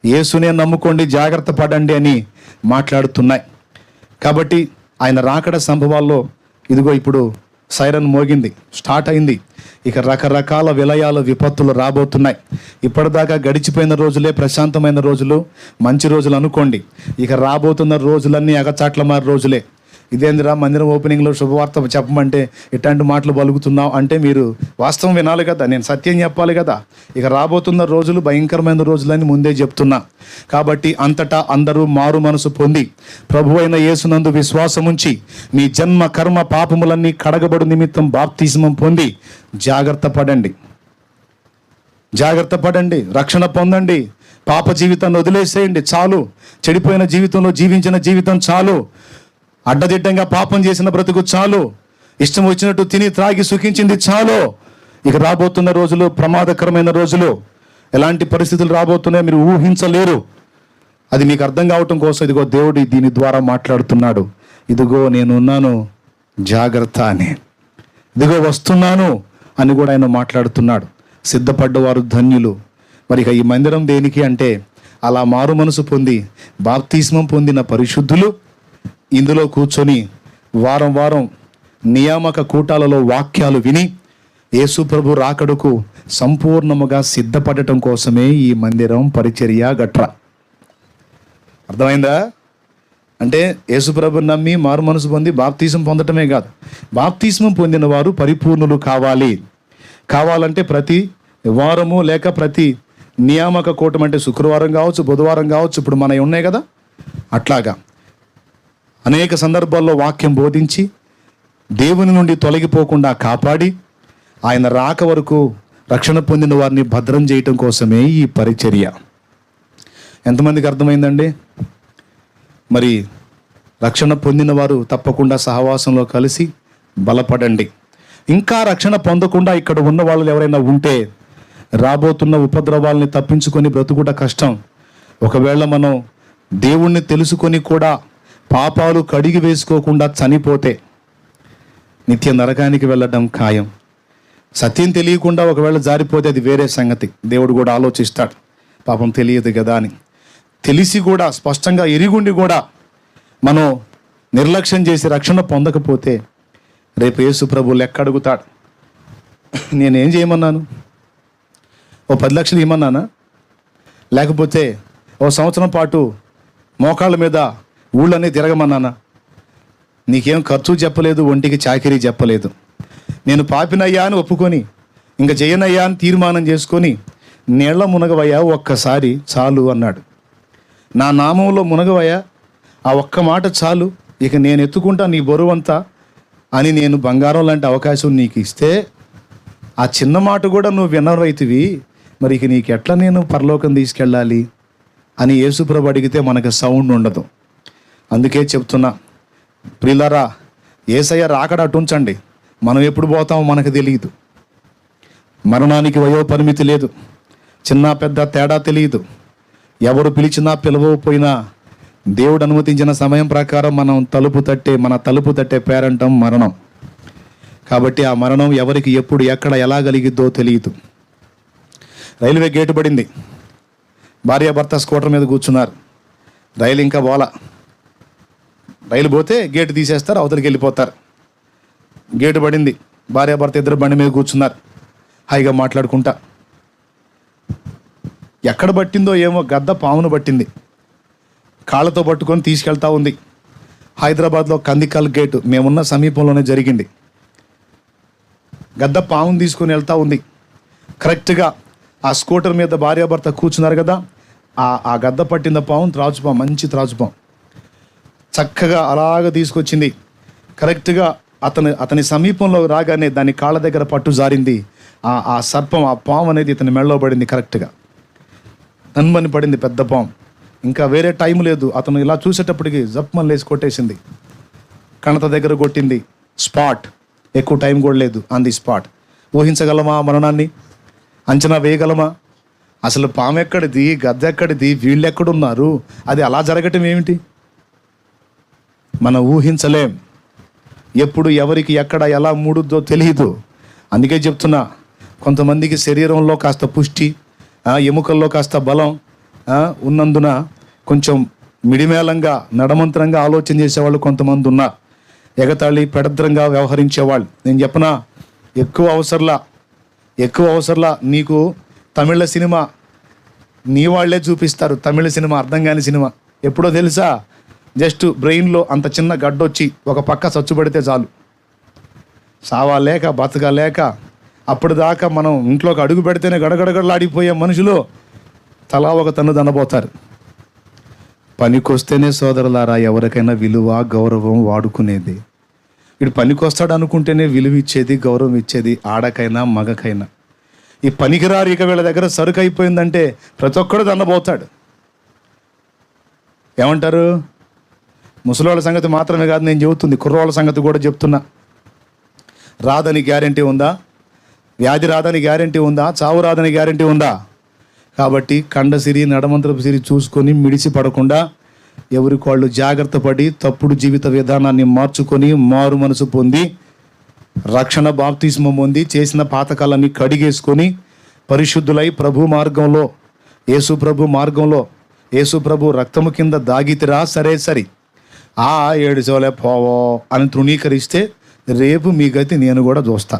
యేసునే నమ్ముకోండి, జాగ్రత్త పడండి అని మాట్లాడుతున్నాయి. కాబట్టి ఆయన రాకడ సంభవాల్లో ఇదిగో ఇప్పుడు సైరన్ మోగింది, స్టార్ట్ అయింది. ఇక రకరకాల విలయాలు, విపత్తులు రాబోతున్నాయి. ఇప్పటిదాకా గడిచిపోయిన రోజులే ప్రశాంతమైన రోజులు, మంచి రోజులు అనుకోండి. ఇక రాబోతున్న రోజులన్నీ అగచాట్ల మారి రోజులే. ఇదేందిరా మందిరం ఓపెనింగ్లో శుభవార్త చెప్పమంటే ఇట్లాంటి మాటలు పలుకుతున్నావు అంటే మీరు వాస్తవం వినాలి కదా, నేను సత్యం చెప్పాలి కదా. ఇక రాబోతున్న రోజులు భయంకరమైన రోజులని ముందే చెప్తున్నా. కాబట్టి అంతటా అందరూ మారు మనసు పొంది ప్రభువైన యేసునందు విశ్వాసముంచి మీ జన్మ కర్మ పాపములన్నీ కడగబడు నిమిత్తం బాప్తిస్మం పొంది జాగ్రత్త పడండి, రక్షణ పొందండి. పాప జీవితాన్ని వదిలేసేయండి, చాలు. చెడిపోయిన జీవితంలో జీవించిన జీవితం చాలు. అడ్డదిడ్డంగా పాపం చేసిన బ్రతుకు చాలు. ఇష్టం వచ్చినట్టు తిని త్రాగి సుఖించింది చాలు. ఇక రాబోతున్న రోజులు ప్రమాదకరమైన రోజులు. ఎలాంటి పరిస్థితులు రాబోతున్నాయో మీరు ఊహించలేరు. అది మీకు అర్థం కావటం కోసం ఇదిగో దేవుడు దీని ద్వారా మాట్లాడుతున్నాడు. ఇదిగో నేనున్నాను, జాగ్రత్త అని. ఇదిగో వస్తున్నాను అని కూడా ఆయన మాట్లాడుతున్నాడు. సిద్ధపడ్డవారు ధన్యులు. మరి ఇక ఈ మందిరం దేనికి అంటే, అలా మారు మనసు పొంది బాప్తిస్మం పొందిన పరిశుద్ధులు ఇందులో కూర్చొని వారం వారం నియామక కూటాలలో వాక్యాలు విని యేసు ప్రభు రాకడకు సంపూర్ణముగా సిద్ధపడటం కోసమే ఈ మందిరం, పరిచర్య గట్ర. అర్థమైందా? అంటే యేసు ప్రభుని నమ్మి మారు మనసు పొంది బాప్తిస్మం పొందటమే కాదు, బాప్తిస్మం పొందిన వారు పరిపూర్ణులు కావాలంటే ప్రతి వారము లేక ప్రతి నియామక కూటం, అంటే శుక్రవారం కావచ్చు, బుధవారం కావచ్చు, ఇప్పుడు మనవి ఉన్నాయి కదా, అట్లాగా అనేక సందర్భాల్లో వాక్యం బోధించి దేవుని నుండి తొలగిపోకుండా కాపాడి ఆయన రాక వరకు రక్షణ పొందిన వారిని భద్రం చేయటం కోసమే ఈ పరిచర్య. ఎంతమందికి అర్థమైందండి? మరి రక్షణ పొందిన వారు తప్పకుండా సహవాసంలో కలిసి బలపడండి. ఇంకా రక్షణ పొందకుండా ఇక్కడ ఉన్న వాళ్ళు ఎవరైనా ఉంటే రాబోతున్న ఉపద్రవాల్ని తప్పించుకొని బ్రతుకుట కష్టం. ఒకవేళ మనం దేవుణ్ణి తెలుసుకొని కూడా పాపాలు కడిగి వేసుకోకుండా చనిపోతే నిత్య నరకానికి వెళ్ళడం ఖాయం. సత్యం తెలియకుండా ఒకవేళ జారిపోతే అది వేరే సంగతి. దేవుడు కూడా ఆలోచిస్తాడు, పాపం తెలియదు కదా అని. తెలిసి కూడా స్పష్టంగా ఎరిగుండి కూడా మనం నిర్లక్ష్యం చేసి రక్షణ పొందకపోతే రేపు యేసు ప్రభు లెక్క అడుగుతాడు. నేనేం చేయమన్నాను? ఓ 10 లక్షలు ఇవ్వమన్నానా? లేకపోతే ఓ సంవత్సరం పాటు మోకాళ్ళ మీద ఊళ్ళన్నీ తిరగమన్నానా? నీకేం ఖర్చు చెప్పలేదు, ఒంటికి చాకిరీ చెప్పలేదు. నేను పాపినయ్యా అని ఒప్పుకొని ఇంకా చేయనయ్యా అని తీర్మానం చేసుకొని నీళ్ల మునగవయ్యా ఒక్కసారి చాలు అన్నాడు. నా నామంలో మునగవయ్యా, ఆ ఒక్క మాట చాలు, ఇక నేను ఎత్తుకుంటా నీ బరువంతా అని నేను బంగారం లాంటి అవకాశం నీకు ఇస్తే ఆ చిన్న మాట కూడా నువ్వు వినరైతివి, మరి ఇక నీకు ఎట్లా నేను పరలోకం తీసుకెళ్ళాలి అని యేసుప్రభు అడిగితే మనకు సౌండ్ ఉండదు. అందుకే చెప్తున్నా ప్రియులారా, యేసయ్య రాకడ అటుంచండి, మనం ఎప్పుడు పోతామో మనకు తెలియదు. మరణానికి వయో పరిమితి లేదు, చిన్న పెద్ద తేడా తెలియదు. ఎవరు పిలిచినా పిలవకపోయినా దేవుడు అనుమతించిన సమయం ప్రకారం మన తలుపు తట్టే పేరంటం మరణం. కాబట్టి ఆ మరణం ఎవరికి ఎప్పుడు ఎక్కడ ఎలా కలిగిద్దో తెలియదు. రైల్వే గేటు పడింది, భార్యాభర్త స్కూటర్ మీద కూర్చున్నారు. రైలు ఇంకా పోలా. రైలు పోతే గేటు తీసేస్తారు, అవతలికి వెళ్ళిపోతారు. గేటు పడింది, భార్యాభర్త ఇద్దరు బండి మీద కూర్చున్నారు హాయిగా మాట్లాడుకుంటా. ఎక్కడ పట్టిందో ఏమో, గద్ద పామును పట్టింది, కాళ్ళతో పట్టుకొని తీసుకెళ్తా ఉంది. హైదరాబాద్లో కందికల్ గేటు మేమున్న సమీపంలోనే జరిగింది. గద్ద పామును తీసుకొని వెళ్తూ ఉంది. కరెక్ట్గా ఆ స్కూటర్ మీద భార్యాభర్త కూర్చున్నారు కదా, ఆ గద్ద పట్టిన పాము త్రాచుపాము, మంచి త్రాచుపాము. చక్కగా అలాగ తీసుకొచ్చింది. కరెక్ట్గా అతని సమీపంలో రాగానే దాని కాళ్ళ దగ్గర పట్టు జారింది. ఆ సర్పం, ఆ పాము అనేది ఇతని మెడలో పడింది. కరెక్ట్గా తన్మని పడింది పెద్ద పాము. ఇంకా వేరే టైం లేదు. అతను ఇలా చూసేటప్పటికి జప్మని లేచి కొట్టేసింది. కణత దగ్గర కొట్టింది. స్పాట్, ఎక్కువ టైం కూడా లేదు, ఆన్ ది స్పాట్. ఊహించగలమా మరణాన్ని? అంచనా వేయగలమా? అసలు పాము ఎక్కడిది, గద్ద ఎక్కడిది, వీళ్ళు ఎక్కడున్నారు? అది అలా జరగటం ఏమిటి? మనం ఊహించలేం. ఎప్పుడు ఎవరికి ఎక్కడ ఎలా మూడుద్దో తెలియదు. అందుకే చెప్తున్నా, కొంతమందికి శరీరంలో కాస్త పుష్టి, ఎముకల్లో కాస్త బలం ఉన్నందున కొంచెం మిడిమేళంగా నడమంత్రంగా ఆలోచన చేసేవాళ్ళు కొంతమంది ఉన్నారు. ఎగతాళి పెడద్రంగా వ్యవహరించేవాళ్ళు. నేను చెప్పనా, ఎక్కువ అవసరంలా నీకు తమిళ సినిమా నీ వాళ్ళే చూపిస్తారు. తమిళ సినిమా అర్థం కాని సినిమా ఎప్పుడో తెలుసా? జస్ట్ బ్రెయిన్లో అంత చిన్న గడ్డొచ్చి ఒక పక్క చచ్చుబడితే చాలు, సావాలేక బతకలేక అప్పటిదాకా మనం ఇంట్లోకి అడుగు పెడితేనే గడగడగడలాడిపోయే మనుషులు తలా ఒక తన్ను దనబోతారు. పనికొస్తేనే సోదరులారా ఎవరికైనా విలువ గౌరవం వాడుకునేది. వీడు పనికొస్తాడు అనుకుంటేనే విలువ ఇచ్చేది, గౌరవం ఇచ్చేది, ఆడకైనా మగకైనా. ఈ పనికిరారు ఇక వీళ్ళ దగ్గర సరుకు అయిపోయిందంటే ప్రతి ఒక్కడు దన్నబోతాడు. ఏమంటారు? ముసలోళ్ళ సంగతి మాత్రమే కాదు నేను చెబుతుంది, కుర్రోళ్ళ సంగతి కూడా చెప్తున్నా. రాదని గ్యారెంటీ ఉందా? వ్యాధి రాదని గ్యారెంటీ ఉందా? చావు రాదని గ్యారెంటీ ఉందా? కాబట్టి కండసిరి నడమంత్రపు సిరి చూసుకొని మిడిసి పడకుండా ఎవరికి వాళ్ళు జాగ్రత్త పడి తప్పుడు జీవిత విధానాన్ని మార్చుకొని మారు మనసు పొంది రక్షణ బాప్తిస్మం పొంది చేసిన పాతకాలన్నీ కడిగేసుకొని పరిశుద్ధులై యేసు ప్రభు రక్తము కింద దాగితిరా సరే 7 సేవలే పోవో అని తృణీకరిస్తే రేపు మీ గతి నేను కూడా చూస్తా.